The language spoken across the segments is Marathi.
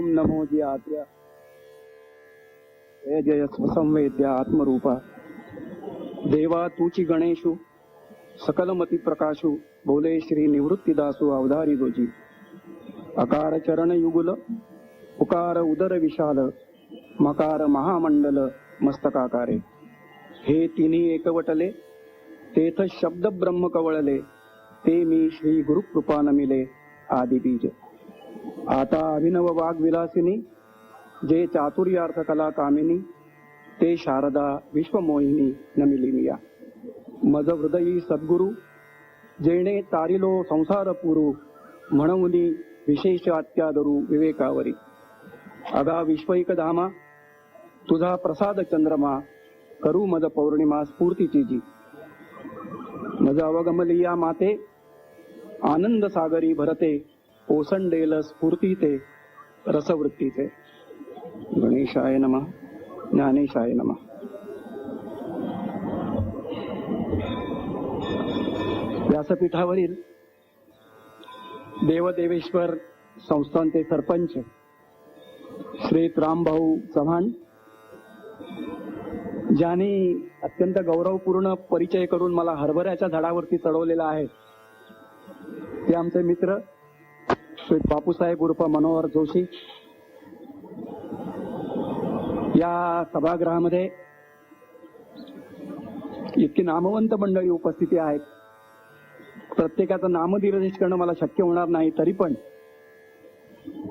ओम नमो जियात्र्य जय जय स्वसंवेद्य आत्मरूपा देवा तूची गणेशु सकलमती प्रकाशु बोले श्री निवृत्तीदासु अवधारी जोजी अकार चरण युगुल उकार उदर विशाल मकार महामंडल मस्तकाकारे हे तिन्ही एकवटले तेथ शब्द ब्रह्म कवळले ते मी श्री गुरुकृपा नमिले आदि बीज आता अभिनव वाग विलासिनी जे चातुर्यार्थ कला कामिनी ते शारदा विश्वमोहिनी नमिली मिया मज हृदयी सद्गुरु जेणे तारिलो संसार पुरू म्हणूनी विशेष अत्यादरू विवेकावरी अगा विश्वैक धामा तुझा प्रसाद चंद्रमा करू मद पौर्णिमा स्फूर्तीची जी मज अवगमलिया माते आनंद सागरी भरते ओसंडेल स्फूर्तीते रसवृत्तीचे गणेशाय नमः ज्ञानेशाय नमः. व्यासपीठावरील देवदेवेश्वर संस्थानचे सरपंच श्री रामभाऊ चव्हाण ज्यांनी अत्यंत गौरवपूर्ण परिचय करून मला हरभऱ्याच्या झाडावरती चढवलेला आहे ते आमचे मित्र श्री बापूसाहेब उर्फ मनोहर जोशी. या सभागृहामध्ये इतकी नामवंत मंडळी उपस्थिती आहेत. प्रत्येकाचं नामनिर्देश करणं मला शक्य होणार नाही, तरी पण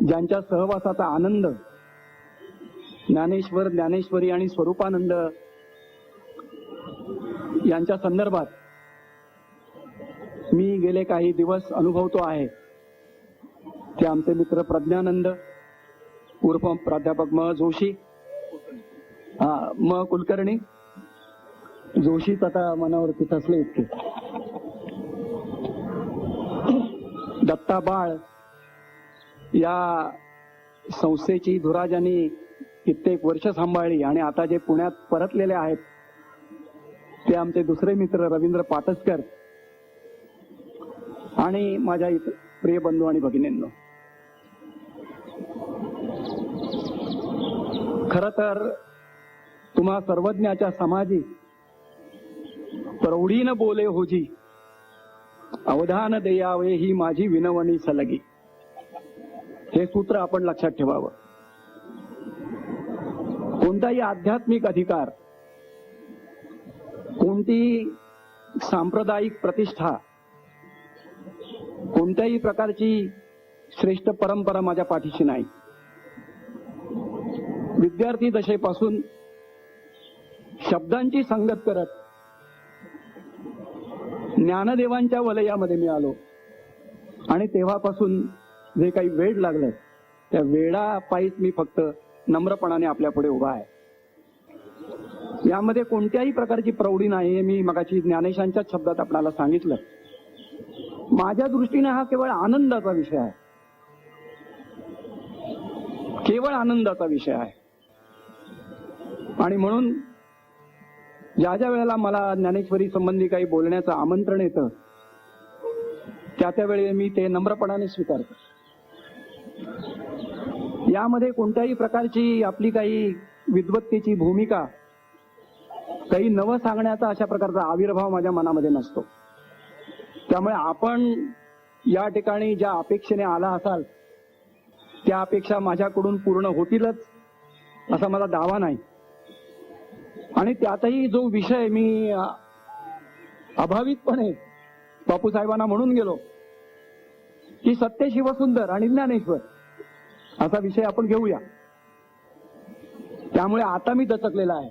ज्यांच्या सहवासाचा आनंद ज्ञानेश्वर ज्ञानेश्वरी आणि स्वरूपानंद यांच्या संदर्भात मी गेले काही दिवस अनुभवतो आहे ते आमचे मित्र प्रज्ञानंद उर्फ प्राध्यापक म जोशी म कुलकर्णी जोशीच आता मनावरती ठसले इतके दत्ता बाळ या संस्थेची धुरा ज्यांनी कित्येक वर्ष सांभाळली आणि आता जे पुण्यात परतलेले आहेत ते आमचे दुसरे मित्र रवींद्र पाटसकर आणि माझ्या प्रिय बंधू आणि भगिनींनो. खर तर तुम्हा सर्वज्ञाच्या समाजी प्रौढीन बोले होजी अवधान देयावे ही माझी विनवणी सलगी. हे सूत्र आपण लक्षात ठेवावं. कोणताही आध्यात्मिक अधिकार, कोणती सांप्रदायिक प्रतिष्ठा, कोणत्याही प्रकारची श्रेष्ठ परंपरा माझ्या पाठीशी नाही. विद्यार्थी दशेपासून शब्दांची संगत करत ज्ञानदेवांच्या वलयामध्ये मी आलो आणि तेव्हापासून जे काही वेळ लागलं त्या वेळापायीच मी फक्त नम्रपणाने आपल्या पुढे उभा आहे. यामध्ये कोणत्याही प्रकारची प्रौढी नाही हे मी मगाशी ज्ञानेशांच्याच शब्दात आपल्याला सांगितलं. माझ्या दृष्टीने हा केवळ आनंदाचा विषय आहे, केवळ आनंदाचा विषय आहे. आणि म्हणून ज्या ज्या वेळेला मला ज्ञानेश्वरी संबंधी काही बोलण्याचं आमंत्रण येतं त्या त्यावेळी मी ते नम्रपणाने स्वीकारतो. यामध्ये कोणत्याही प्रकारची आपली काही विद्वत्तेची भूमिका, काही नवं सांगण्याचा अशा प्रकारचा आविर्भाव माझ्या मनामध्ये नसतो. त्यामुळे आपण या ठिकाणी ज्या अपेक्षेने आला असाल त्या अपेक्षा माझ्याकडून पूर्ण होतीलच असा मला दावा नाही. आणि त्यातही जो विषय मी अभावितपणे बापूसाहेबांना म्हणून गेलो की सत्य शिवसुंदर आणि ज्ञानेश्वर असा विषय आपण घेऊया, त्यामुळे आता मी दचकलेला आहे.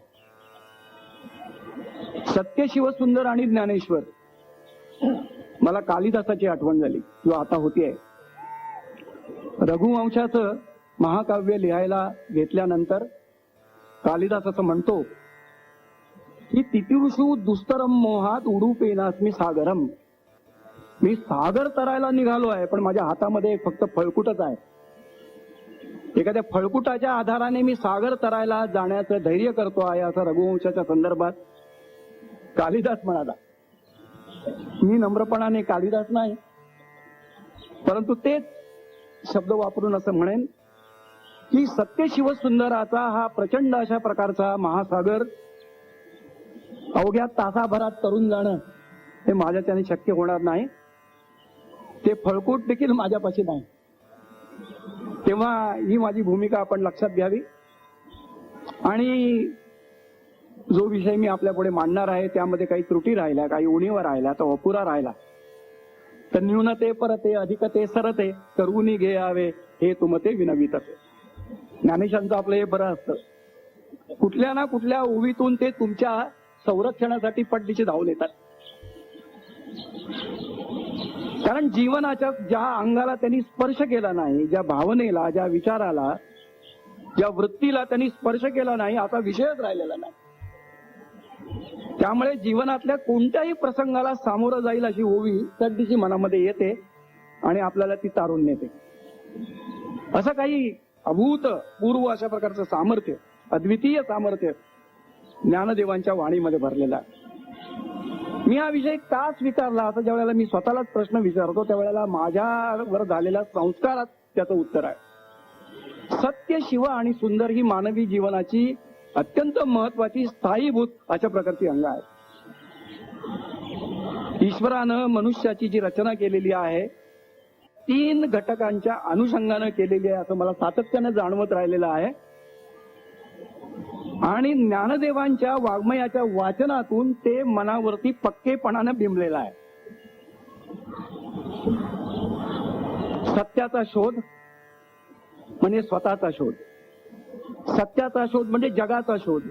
सत्य शिवसुंदर आणि ज्ञानेश्वर. मला कालिदासाची आठवण झाली जो आता होतीये. रघुवंशाचं महाकाव्य लिहायला घेतल्यानंतर कालिदास असं म्हणतो की तितिरुषु दुस्तरम मोहात उडूपेनास्मी सागरम. मी सागर तरायला निघालो आहे पण माझ्या हातामध्ये फक्त फळकुटच आहे. एखाद्या फळकुटाच्या आधाराने मी सागर तरायला जाण्याचं धैर्य करतो आहे असं रघुवंशाच्या संदर्भात कालिदास म्हणाला. मी नम्रपणाने कालिदास नाही परंतु तेच शब्द वापरून असं म्हणेन की सत्य शिव सुंदराचा हा प्रचंड अशा प्रकारचा महासागर अवघ्या तासाभरात तरून जाणं हे माझ्याच्याने शक्य होणार नाही. ते फळकूट देखील माझ्यापाशी नाही. तेव्हा ही माझी भूमिका आपण लक्षात घ्यावी आणि जो विषय मी आपल्या पुढे मांडणार आहे त्यामध्ये काही त्रुटी राहिल्या, काही उणीवा राहिल्या, तर अपुरा राहिला तर न्यूनते परते अधिकते सरते करूनी घ्यावे हे तुमते विनवित असे. ज्ञानेशांचं आपलं हे बरं असतं. कुठल्या ना कुठल्या ओवीतून ते तुमच्या संरक्षणासाठी पटदिशी धावून येतात. कारण जीवनाच्या ज्या अंगाला त्यांनी स्पर्श केला नाही, ज्या भावनेला, ज्या विचाराला, ज्या वृत्तीला त्यांनी स्पर्श केला नाही, असा विषयच राहिलेला नाही. त्यामुळे जीवनातल्या कोणत्याही प्रसंगाला सामोरं जाईल अशी ओवी तडदिशी मनामध्ये येते आणि आपल्याला ती तारून नेते. असं काही अभूतपूर्व अशा प्रकारचं सामर्थ्य, अद्वितीय सामर्थ्य ज्ञानदेवांच्या वाणीमध्ये भरलेला आहे. मी हा विषय का स्वीकारला असं ज्या वेळेला मी स्वतःलाच प्रश्न विचारतो त्यावेळेला माझ्यावर झालेल्या संस्कारात त्याचं उत्तर आहे. सत्य, शिव आणि सुंदर ही मानवी जीवनाची अत्यंत महत्वाची स्थायीभूत अशा प्रकारची अंग आहेत. ईश्वरानं मनुष्याची जी रचना केलेली आहे 3 घटकांच्या अनुषंगानं केलेली आहे असं मला सातत्यानं जाणवत राहिलेलं आहे आणि ज्ञानदेवांच्या वाङ्मयाच्या वाचनातून ते मनावरती पक्केपणानं बिंबलेलं आहे. सत्याचा शोध म्हणजे स्वतःचा शोध, सत्याचा शोध म्हणजे जगाचा शोध,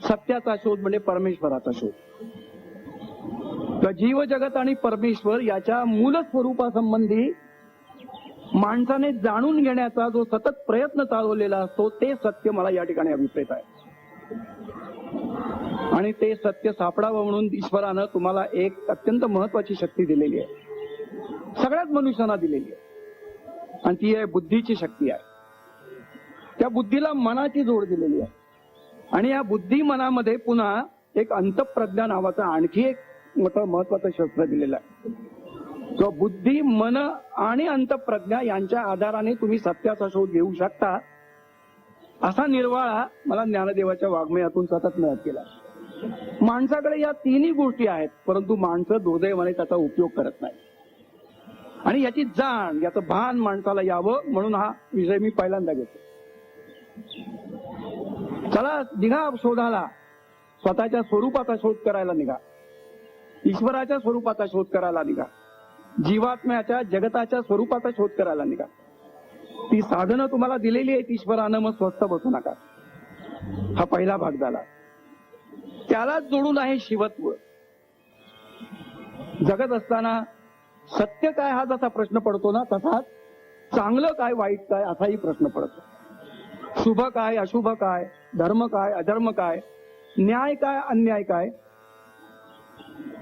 सत्याचा शोध म्हणजे परमेश्वराचा शोध. तर जीव जगत आणि परमेश्वर याच्या मूल स्वरूपासंबंधी माणसाने जाणून घेण्याचा जो सतत प्रयत्न चालवलेला असतो ते सत्य मला या ठिकाणी अभिप्रेत आहे. आणि ते सत्य सापडावं म्हणून ईश्वरानं तुम्हाला एक अत्यंत महत्वाची शक्ती दिलेली आहे, सगळ्याच मनुष्यांना दिलेली आहे आणि ती आहे बुद्धीची शक्ती आहे. त्या बुद्धीला मनाची जोड दिलेली आहे आणि या बुद्धी मनामध्ये पुन्हा एक अंतःप्रज्ञा नावाचं आणखी एक मोठं महत्वाचं शस्त्र दिलेलं आहे. जो बुद्धी, मन आणि अंतःप्रज्ञा यांच्या आधाराने तुम्ही सत्याचा शोध घेऊ शकता असा निर्वाळा मला ज्ञानदेवाच्या वाङ्मयातून सतत मिळत गेला. माणसाकडे या 3ही गोष्टी आहेत परंतु माणसं दुर्दैवाने त्याचा उपयोग करत नाही आणि याची जाण, याचं भान माणसाला यावं म्हणून हा विषय मी पहिल्यांदा घेतो. चला निघा शोधाला, स्वतःच्या स्वरूपाचा शोध करायला निघा, ईश्वराच्या स्वरूपाचा शोध करायला निघा, जीवात्म्याच्या जगताच्या स्वरूपाचा शोध करायला निघा. ती साधनं तुम्हाला दिलेली आहेत ईश्वरानं, मग स्वस्थ बसू नका. हा पहिला भाग झाला. त्यालाच जोडून आहे शिवत्व. जगत असताना सत्य काय हा जसा प्रश्न पडतो ना तसाच चांगलं काय वाईट काय असाही प्रश्न पडतो. शुभ काय अशुभ काय, धर्म काय अधर्म काय, न्याय काय अन्याय काय,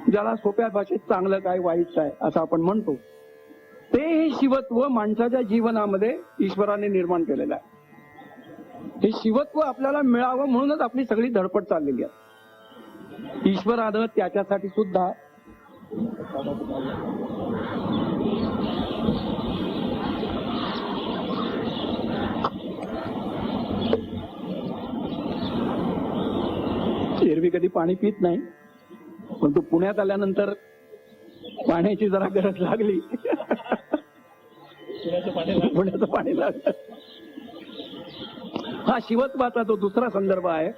ज्याला सोप्या भाषेत चांगलं काय वाईट काय असं आपण म्हणतो ते हे शिवत्व माणसाच्या जीवनामध्ये ईश्वराने निर्माण केलेलं आहे. हे शिवत्व आपल्याला मिळावं म्हणूनच आपली सगळी धडपड चाललेली आहे. ईश्वरानं त्याच्यासाठी सुद्धा एरवी कधी पाणी पित नाही पण तू पुण्यात आल्यानंतर पाण्याची जरा गरज लागली. पुण्याचं पाणी लागलं. हा शिवत्वाचा तो दुसरा संदर्भ आहे.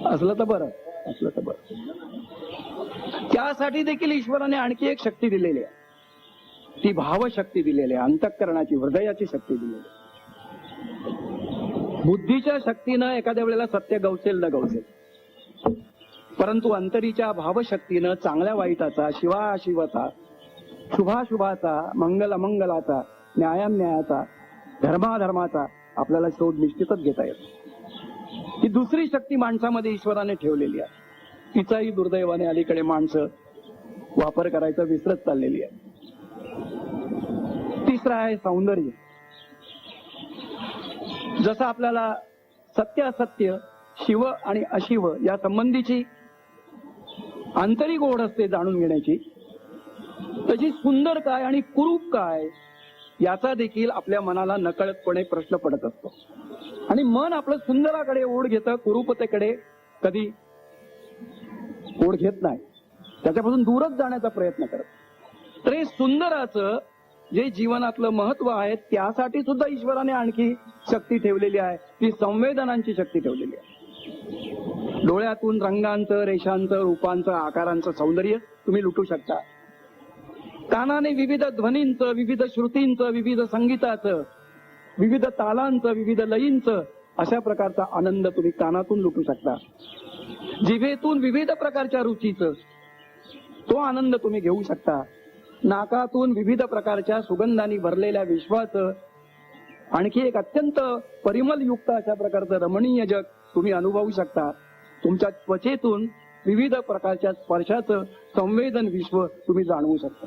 असलं तर बरं, असलं तर बरं. त्यासाठी देखील ईश्वराने आणखी एक शक्ती दिलेली आहे. ती भावशक्ती दिलेली आहे, अंतःकरणाची, हृदयाची शक्ती दिलेली आहे. बुद्धीच्या शक्तीनं एखाद्या वेळेला सत्य गवसेल न गवसेल, परंतु अंतरीच्या भावशक्तीनं चांगल्या वाईटाचा, शिवाशिवाचा, शुभाशुभाचा, मंगल अमंगलाचा, न्यायान्यायाचा, धर्माधर्माचा आपल्याला शोध निश्चितच घेता येतो. ही दुसरी शक्ती माणसामध्ये ईश्वराने ठेवलेली आहे. तिचाही दुर्दैवाने अलीकडे माणसं वापर करायचा विसरत चाललेली आहे. तिसरा आहे सौंदर्य. जसं आपल्याला सत्य असत्य, शिव आणि अशिव या संबंधीची आंतरिक ओढ असते जाणून घेण्याची, तशी सुंदर काय आणि कुरूप काय याचा देखील आपल्या मनाला नकळतपणे प्रश्न पडत असतो. आणि मन आपलं सुंदराकडे ओढ घेतं, कुरूपतेकडे कधी ओढ घेत नाही, त्याच्यापासून दूरच जाण्याचा प्रयत्न करत. तर हे सुंदराचं जे जीवनातलं महत्व आहे त्यासाठी सुद्धा ईश्वराने आणखी शक्ती ठेवलेली आहे, ती संवेदनांची शक्ती ठेवलेली आहे. डोळ्यातून रंगांचं, रेषांचं, रूपांचं, आकारांचं सौंदर्य तुम्ही लुटू शकता. कानाने विविध ध्वनींचं, विविध श्रुतींचं, विविध संगीताचं, विविध तालांचं, विविध लयींचं अशा प्रकारचा आनंद तुम्ही कानातून लुटू शकता. जिभेतून विविध प्रकारच्या रुचीचं तो आनंद तुम्ही घेऊ शकता. नाकातून विविध प्रकारच्या सुगंधांनी भरलेल्या विश्वाचं आणखी एक अत्यंत परिमलयुक्त अशा प्रकारचं रमणीय जग तुम्ही अनुभवू शकता. तुमच्या त्वचेतून विविध प्रकारच्या स्पर्शाचं संवेदन विश्व तुम्ही जाणवू शकता.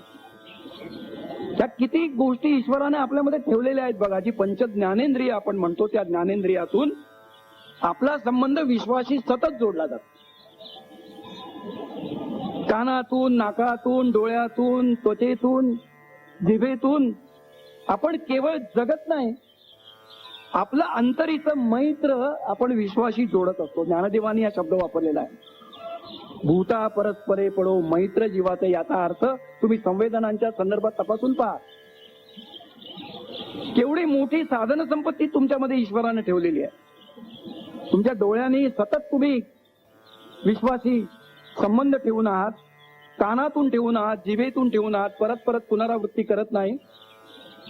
त्या किती गोष्टी ईश्वराने आपल्यामध्ये ठेवलेल्या आहेत बघा. जी पंच ज्ञानेंद्रिय आपण म्हणतो त्या ज्ञानेंद्रियातून आपला संबंध विश्वाशी सतत जोडला जातो. कानातून, नाकातून, डोळ्यातून, त्वचेतून, जिभेतून आपण केवळ जगत नाही, आपलं अंतरीचं मैत्र आपण विश्वाशी जोडत असतो. ज्ञानदेवानी हा शब्द वापरलेला आहे. भूता परस्परे पडो मैत्र जीवाचे, याचा अर्थ तुम्ही संवेदनांच्या संदर्भात तपासून पहा. केवढी मोठी साधन संपत्ती तुमच्यामध्ये ईश्वराने ठेवलेली आहे. तुमच्या डोळ्यांनी सतत तुम्ही विश्वाशी संबंध ठेवून आहात, कानातून ठेवून आहात, जिभेतून ठेवून आहात, परत परत पुनरावृत्ती करत नाही.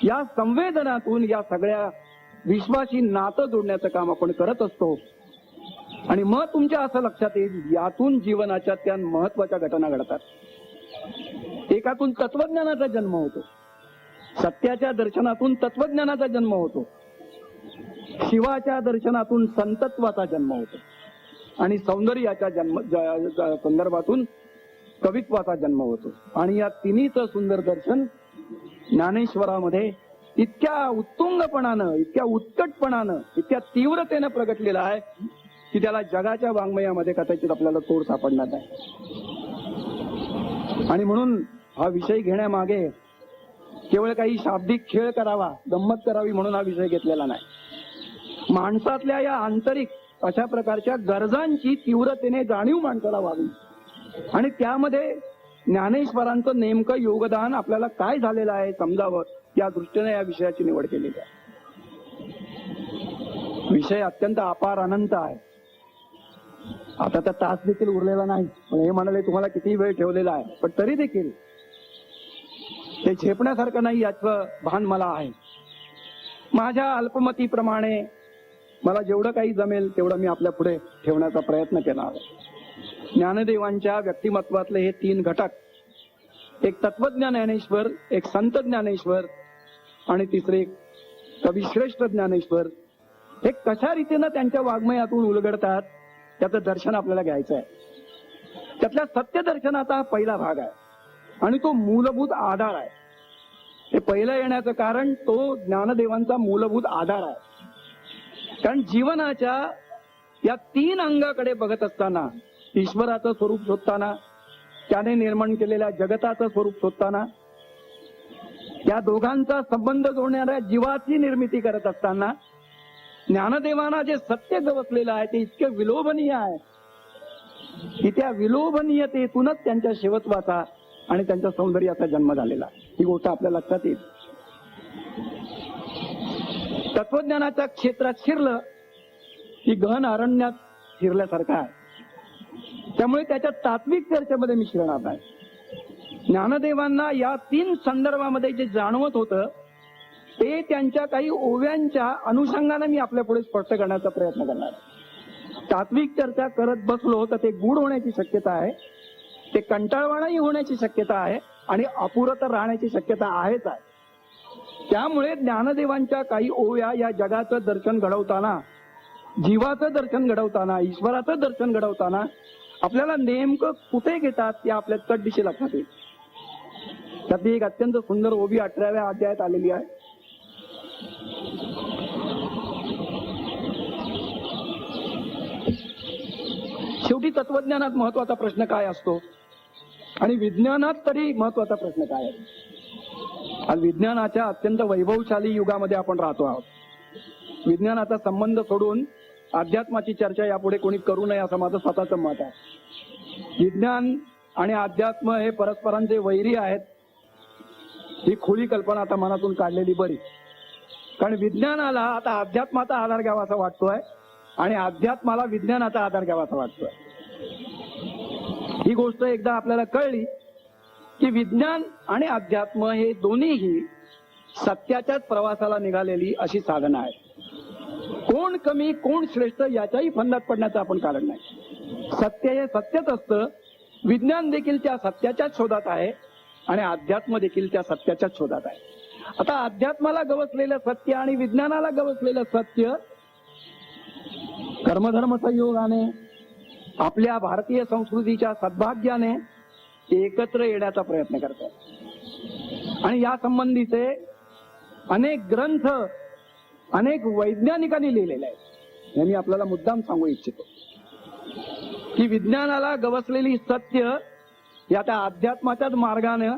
या संवेदनातून या सगळ्या विश्वाशी नातं जोडण्याचं काम आपण करत असतो. आणि मग तुमच्या असं लक्षात येईल, यातून जीवनाच्या त्या महत्वाच्या घटना घडतात. एकातून तत्वज्ञानाचा जन्म होतो, सत्याच्या दर्शनातून तत्वज्ञानाचा जन्म होतो, शिवाच्या दर्शनातून संतत्वाचा जन्म होतो, आणि सौंदर्याच्या संदर्भातून कवित्वाचा जन्म होतो. आणि या तिन्हीचं सुंदर दर्शन ज्ञानेश्वरामध्ये इतक्या उत्तुंगपणानं, इतक्या उत्कटपणानं, इतक्या तीव्रतेनं प्रगटलेलं आहे की त्याला जगाच्या वाङ्मयामध्ये कदाचित आपल्याला तोड सापडणार नाही. आणि म्हणून हा विषय घेण्यामागे केवळ काही शाब्दिक खेळ करावा, गंमत करावी म्हणून हा विषय घेतलेला नाही. माणसातल्या या आंतरिक अशा प्रकारच्या गरजांची तीव्रतेने जाणीव माणसाला व्हावी आणि त्यामध्ये ज्ञानेश्वरांचं नेमकं योगदान आपल्याला काय झालेलं आहे समजावं, या दृष्टीने या विषयाची निवड केलेली आहे. विषय अत्यंत अपार अनंत आहे. आता तर तास देखील उरलेला नाही. हे म्हणाले तुम्हाला किती वेळ ठेवलेला आहे, पण तरी देखील ते झेपण्यासारखं नाही याचं भान मला आहे. माझ्या अल्पमतीप्रमाणे मला जेवढं काही जमेल तेवढं मी आपल्या पुढे ठेवण्याचा प्रयत्न केला आहे. ज्ञानदेवांच्या व्यक्तिमत्वातले हे तीन घटक, एक तत्वज्ञान ज्ञानेश्वर, एक संत ज्ञानेश्वर आणि तिसरे कविश्रेष्ठ ज्ञानेश्वर, हे कशा रीतीनं त्यांच्या वाङ्मयातून उलगडतात त्याचं दर्शन आपल्याला घ्यायचं आहे. त्यातल्या सत्य दर्शनाचा हा पहिला भाग आहे आणि तो मूलभूत आधार आहे. हे पहिलं येण्याचं कारण तो ज्ञानदेवांचा मूलभूत आधार आहे. कारण जीवनाच्या या तीन अंगाकडे बघत असताना, ईश्वराचं स्वरूप शोधताना, त्याने निर्माण केलेल्या जगताचं स्वरूप शोधताना, या दोघांचा संबंध जोडणाऱ्या जीवाची निर्मिती करत असताना ज्ञानदेवांना जे सत्य गवसलेलं आहे ते इतके विलोभनीय आहे की त्या विलोभनीयतेतूनच त्यांच्या शिवत्वाचा आणि त्यांच्या सौंदर्याचा जन्म झालेला. ही गोष्ट आपल्या लक्षात येईल. तत्वज्ञानाच्या क्षेत्रात शिरलं की गहन अरण्यात शिरल्यासारखं आहे. त्यामुळे त्याच्या तात्विक चर्चेमध्ये मी शिरणार नाही. ज्ञानदेवांना या तीन संदर्भामध्ये जे जाणवत होतं ते त्यांच्या काही ओव्यांच्या अनुषंगाने मी आपल्या पुढे स्पष्ट करण्याचा प्रयत्न करणार. तात्विक चर्चा करत बसलो तर ते गूढ होण्याची शक्यता आहे, ते कंटाळवाणाही होण्याची शक्यता आहे आणि अपुरं तर राहण्याची शक्यता आहेच आहे. त्यामुळे ज्ञानदेवांच्या काही ओव्या या जगाचं दर्शन घडवताना, जीवाचं दर्शन घडवताना, ईश्वराचं दर्शन घडवताना आपल्याला नेमकं कुठे घेतात या आपल्या चटदिशी लक्षात येईल. त्यातली एक अत्यंत सुंदर ओवी 18व्या अध्यायात आलेली आहे. शेवटी तत्वज्ञानात महत्वाचा प्रश्न काय असतो आणि विज्ञानात तरी महत्वाचा प्रश्न काय आहे. आज विज्ञानाच्या अत्यंत वैभवशाली युगामध्ये आपण राहतो आहोत. विज्ञानाचा संबंध सोडून अध्यात्माची चर्चा यापुढे कोणी करू नये असं माझं स्वतःचं मत आहे. विज्ञान आणि अध्यात्म हे परस्परांचे वैरी आहेत, ही खुली कल्पना आता मनातून काढलेली बरी. कारण विज्ञानाला आता अध्यात्माचा आधार घ्यावा असं वाटतोय आणि अध्यात्माला विज्ञानाचा आधार घ्यावा असं वाटतोय. ही गोष्ट एकदा आपल्याला कळली की विज्ञान आणि अध्यात्म हे दोन्हीही सत्याच्याच प्रवासाला निघालेली अशी साधनं आहेत. कोण कमी कोण श्रेष्ठ याच्याही फंदात पडण्याचं आपण कारण नाही. सत्य हे सत्यच असतं. विज्ञान देखील त्या सत्याच्याच शोधात आहे आणि अध्यात्म देखील त्या सत्याच्याच शोधात आहे. आता अध्यात्माला गवसलेलं सत्य आणि विज्ञानाला गवसलेलं सत्य कर्मधर्म संयोगाने आपल्या भारतीय संस्कृतीच्या सद्भाग्याने एकत्र येण्याचा प्रयत्न करतात. आणि या संबंधीचे अनेक ग्रंथ अनेक वैज्ञानिकांनी लिहिलेले आहेत. हे मी आपल्याला मुद्दाम सांगू इच्छितो की विज्ञानाला गवसलेली सत्य ही आता अध्यात्माच्याच मार्गाने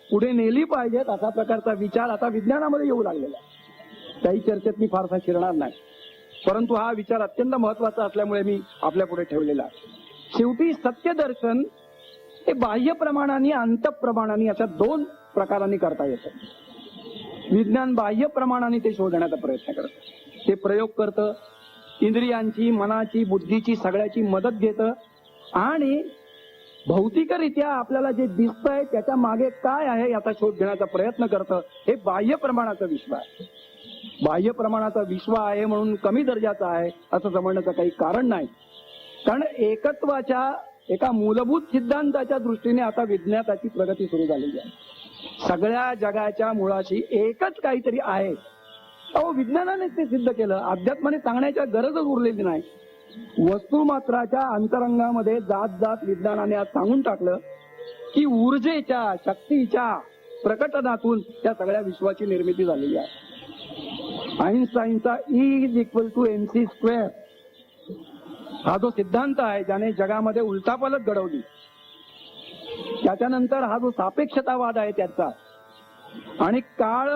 पुढे नेली पाहिजेत असा प्रकारचा विचार आता विज्ञानामध्ये येऊ लागलेला आहे. काही चर्चेत मी फारसा शिरणार नाही, परंतु हा विचार अत्यंत महत्वाचा असल्यामुळे मी आपल्या पुढे ठेवलेला आहे. शेवटी सत्यदर्शन हे बाह्य प्रमाणाने अंतःप्रमाणाने अशा दोन प्रकारांनी करता येतं. विज्ञान बाह्य प्रमाणाने ते शोधण्याचा प्रयत्न करतं, ते प्रयोग करतं, इंद्रियांची मनाची बुद्धीची सगळ्याची मदत घेतं आणि भौतिकरित्या आपल्याला जे दिसतंय त्याच्या मागे काय आहे याचा शोध घेण्याचा प्रयत्न करतं. हे बाह्य प्रमाणाचा विश्व आहे. बाह्य प्रमाणाचा विश्व आहे म्हणून कमी दर्जाचा आहे असं समजण्याचं काही कारण नाही. कारण एकत्वाच्या एका मूलभूत सिद्धांताच्या दृष्टीने आता विज्ञानाची प्रगती सुरू झालेली आहे. सगळ्या जगाच्या मुळाशी एकच काहीतरी आहे. अहो विज्ञानाने ते सिद्ध केलं. अध्यात्माने सांगण्याच्या गरजच उरलेली नाही. वस्तुमात्राच्या अंतरंगामध्ये जात जात विज्ञानाने आज सांगून टाकलं की ऊर्जेच्या शक्तीच्या प्रकटनातून त्या सगळ्या विश्वाची निर्मिती झालेली आहे. आईन्स्टाईनचा E=mc² हा जो सिद्धांत आहे ज्याने जगामध्ये उलटापालट घडवली, त्याच्यानंतर हा जो सापेक्षतावाद आहे त्याचा, आणि काळ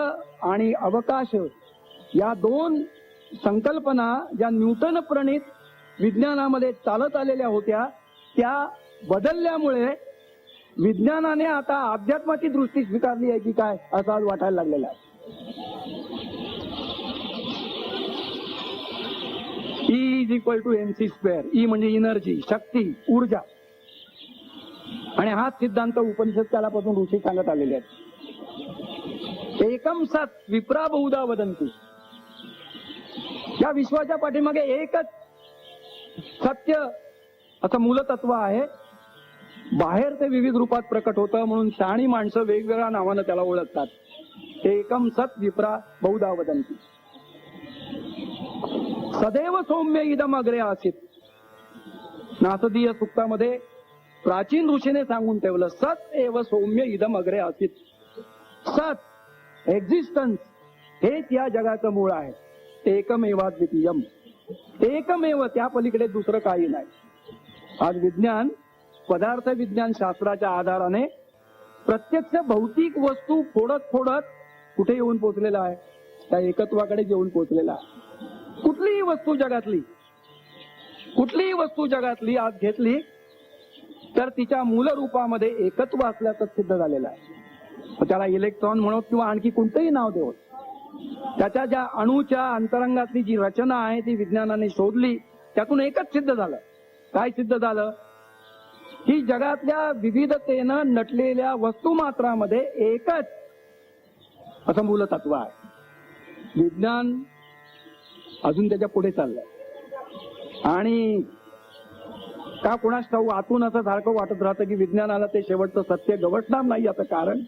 आणि अवकाश या दोन संकल्पना ज्या न्यूटन प्रणित विज्ञानामध्ये चालत आलेल्या होत्या त्या बदलल्यामुळे विज्ञानाने आता अध्यात्माची दृष्टी स्वीकारली आहे की काय असं आज वाटायला लागलेलं आहे. E=mc². ई म्हणजे एनर्जी, शक्ती, ऊर्जा. आणि हा सिद्धांत उपनिषद कालापासून ऋषी सांगत आलेले आहेत. एकम सत् विप्रा बहुधा वदंती. या विश्वाच्या पाठीमागे एकच सत्य असं मूलतत्व आहे. बाहेर ते विविध रूपात प्रकट होतं म्हणून शहाणी माणसं वेगवेगळ्या नावानं त्याला ओळखतात. एकम सत् विप्रा बहुधा वदंती. सदैव सौम्य इदम अग्रे आसीत. नासदीय सूक्तामध्ये प्राचीन ऋषीने सांगून ठेवलं, सत एव सौम्य इदम अग्रे आसीत. सत एक्झिस्टन्स हेच या जगाचं मूळ आहे. एकमेवाद्वितीयम. एकमेव, त्या पलीकडे दुसरं काही नाही. आज विज्ञान पदार्थ विज्ञान शास्त्राच्या आधाराने प्रत्यक्ष भौतिक वस्तू फोडत फोडत कुठे येऊन पोहोचलेला आहे? त्या एकत्वाकडे येऊन पोहोचलेला आहे. कुठलीही वस्तू जगातली आज घेतली तर तिच्या मूल रूपामध्ये एकत्व असल्याचं सिद्ध झालेलं आहे. त्याला इलेक्ट्रॉन म्हणत किंवा आणखी कोणतंही नाव देवत, त्याच्या ज्या अणूच्या अंतरंगातली जी रचना आहे ती विज्ञानाने शोधली, त्यातून एकच सिद्ध झालं. काय सिद्ध झालं? की जगातल्या विविधतेनं नटलेल्या वस्तुमात्रामध्ये एकच असं मूलतत्व आहे. विज्ञान अजून त्याच्या पुढे चाललंय आणि का कुणास ठाऊक आतून असं सारखं वाटत राहतं की विज्ञानाला ते शेवटचं सत्य गवसणार नाही. याचं कारण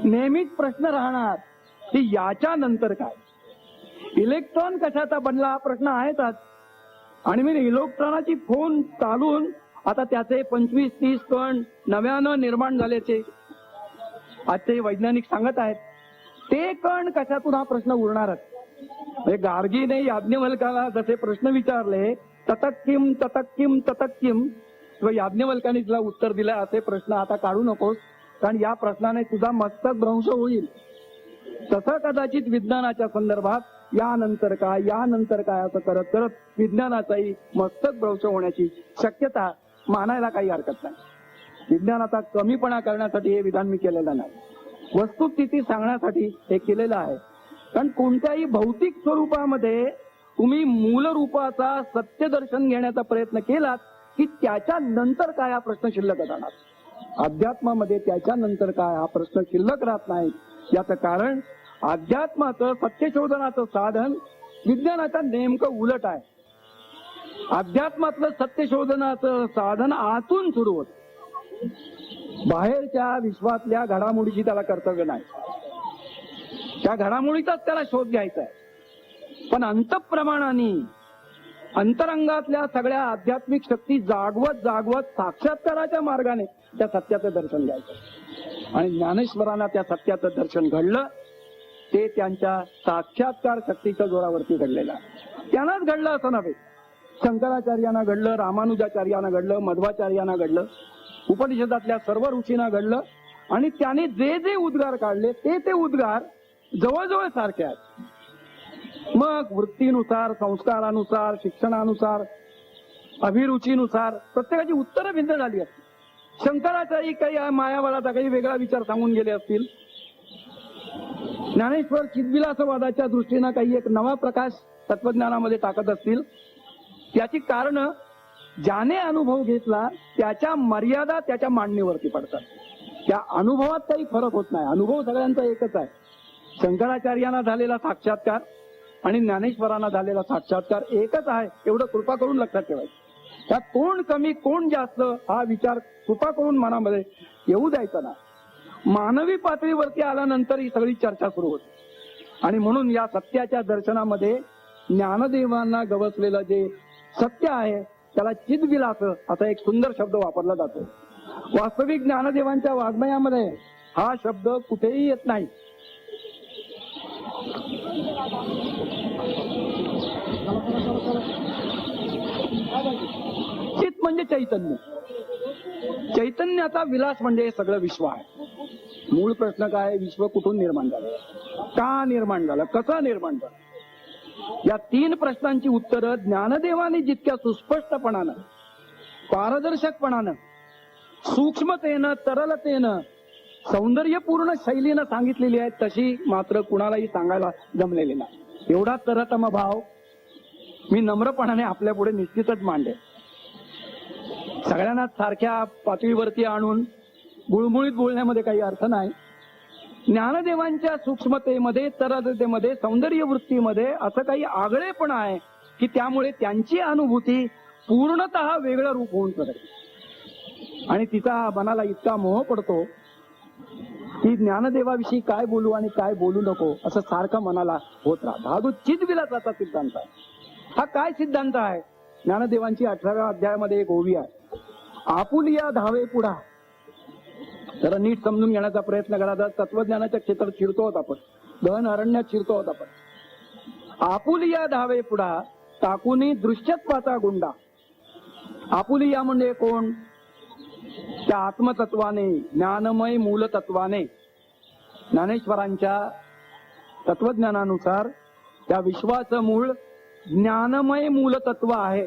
नेहमीच प्रश्न राहणार की याच्या नंतर काय? इलेक्ट्रॉन कशाचा बनला हा प्रश्न आहेच आज. आणि मी इलेक्ट्रॉनाची फोन चालून आता त्याचे 25-30 कण नव्यानं निर्माण झाल्याचे आजचे वैज्ञानिक सांगत आहेत. ते कण कशातून हा प्रश्न उरणारच. म्हणजे गार्गीने याज्ञवल्काला जसे प्रश्न विचारले, ततक किम ततक किम ततक किम, याज्ञवल्काने तुला उत्तर दिलं, असे प्रश्न आता काढू नकोस, कारण या प्रश्नाने तुझा मस्तक भ्रंश होईल. तसं कदाचित विज्ञानाच्या संदर्भात यानंतर काय असं करत करत विज्ञानाचाही मस्तक भ्रंश होण्याची शक्यता मानायला काही हरकत नाही. विज्ञानाचा कमीपणा करण्यासाठी हे विधान मी केलेलं नाही, वस्तुस्थिती सांगण्यासाठी हे केलेलं आहे. कारण कोणत्याही भौतिक स्वरूपामध्ये तुम्ही मूल रूपाचा सत्य दर्शन घेण्याचा प्रयत्न केलात की त्याच्यानंतर काय हा प्रश्न शिल्लक राहणार. अध्यात्मामध्ये त्याच्यानंतर काय हा प्रश्न शिल्लक राहत नाही. याचं कारण अध्यात्माचं सत्यशोधनाचं साधन विज्ञानाचं नेमकं उलट आहे. अध्यात्मातलं सत्यशोधनाचं साधन आतून सुरू होत, बाहेरच्या विश्वातल्या घडामोडीची त्याला कर्तव्य नाही. त्या घडामोडीचाच त्याला शोध घ्यायचा आहे. पण अंतःप्रमाणाने अंतरंगातल्या सगळ्या आध्यात्मिक शक्ती जागवत साक्षात्काराच्या मार्गाने त्या सत्याचं दर्शन घ्यायचं. आणि ज्ञानेश्वरांना त्या सत्याचं दर्शन घडलं ते त्यांच्या साक्षात्कार शक्तीच्या जोरावरती घडलेलं आहे. त्यांनाच घडलं असं नव्हे, शंकराचार्यांना घडलं, रामानुजाचार्यांना घडलं, मध्वाचार्यांना घडलं, उपनिषदातल्या सर्व ऋषींना घडलं. आणि त्याने जे जे उद्गार काढले ते उद्गार जवळजवळ सारखे आहेत. मग वृत्तीनुसार, संस्कारानुसार, शिक्षणानुसार, अभिरुचीनुसार प्रत्येकाची उत्तरं भिन्न झाली असतील. शंकराचार्य काही मायावादाचा काही वेगळा विचार सांगून गेले असतील. ज्ञानेश्वर चिद्विलासवादाच्या दृष्टीनं काही एक नवा प्रकाश तत्वज्ञानामध्ये टाकत असतील. त्याची कारण ज्याने अनुभव घेतला त्याच्या मर्यादा त्याच्या मांडणीवरती पडतात. त्या अनुभवात काही फरक होत नाही. अनुभव सगळ्यांचा एकच आहे. शंकराचार्यांना झालेला साक्षात्कार आणि ज्ञानेश्वरांना झालेला साक्षात्कार एकच आहे, एवढं कृपा करून लक्षात ठेवायचं. त्यात कोण कमी कोण जास्त हा विचार कृपा करून मनामध्ये येऊ द्यायचा ना. मानवी पातळीवरती आल्यानंतर ही सगळी चर्चा सुरू होते. आणि म्हणून या सत्याच्या दर्शनामध्ये ज्ञानदेवांना गवसलेलं जे सत्य आहे त्याला चिद्विलास असा एक सुंदर शब्द वापरला जातो. वास्तविक ज्ञानदेवांच्या वाङ्मयामध्ये हा शब्द कुठेही येत नाही. चित म्हणजे चैतन्य, चैतन्याचा विलास म्हणजे हे सगळं विश्व आहे. मूळ प्रश्न काय, विश्व कुठून निर्माण झालं, का निर्माण झालं, कसं निर्माण झालं, या तीन प्रश्नांची उत्तरं ज्ञानदेवाने जितक्या सुस्पष्टपणानं, पारदर्शकपणानं, सूक्ष्मतेनं, तरलतेनं, सौंदर्यपूर्ण शैलीनं सांगितलेली आहे तशी मात्र कुणालाही सांगायला जमलेली नाही. एवढा तरतम भाव मी नम्रपणाने आपल्या पुढे निश्चितच मांडे. सगळ्यांना सारख्या पातळीवरती आणून गुळमुळीत बोलण्यामध्ये काही अर्थ नाही. ज्ञानदेवांच्या सूक्ष्मतेमध्ये, तरलतेमध्ये, सौंदर्य वृत्तीमध्ये असं काही आगळेपण आहे की त्यामुळे त्यांची अनुभूती पूर्णतः वेगळं रूप होऊन पडते. आणि तिचा मनाला इतका मोह पडतो की ज्ञानदेवाविषयी काय बोलू आणि काय बोलू नको असं सारखं मनाला होत राहतं. हा जो चिद्विलासाचा सिद्धांत आहे, हा काय सिद्धांत आहे? ज्ञानदेवांची 18व्या अध्यायामध्ये एक ओवी आहे, आपुलिया धावे पुढा. जरा नीट समजून घेण्याचा प्रयत्न करा. तत्वज्ञानाच्या क्षेत्रात शिरतो आहोत आपण, गहन अरण्यात शिरतो आहोत आपण. आपुलिया धावे पुढा टाकुनी दृश्यत्वाचा गुंडा. आपुलिया म्हणजे कोण? त्या आत्मतत्वाने, ज्ञानमय मूलतत्वाने, ज्ञानेश्वरांच्या तत्वज्ञानानुसार त्या विश्वाचं मूळ ज्ञानमय मूलतत्व आहे.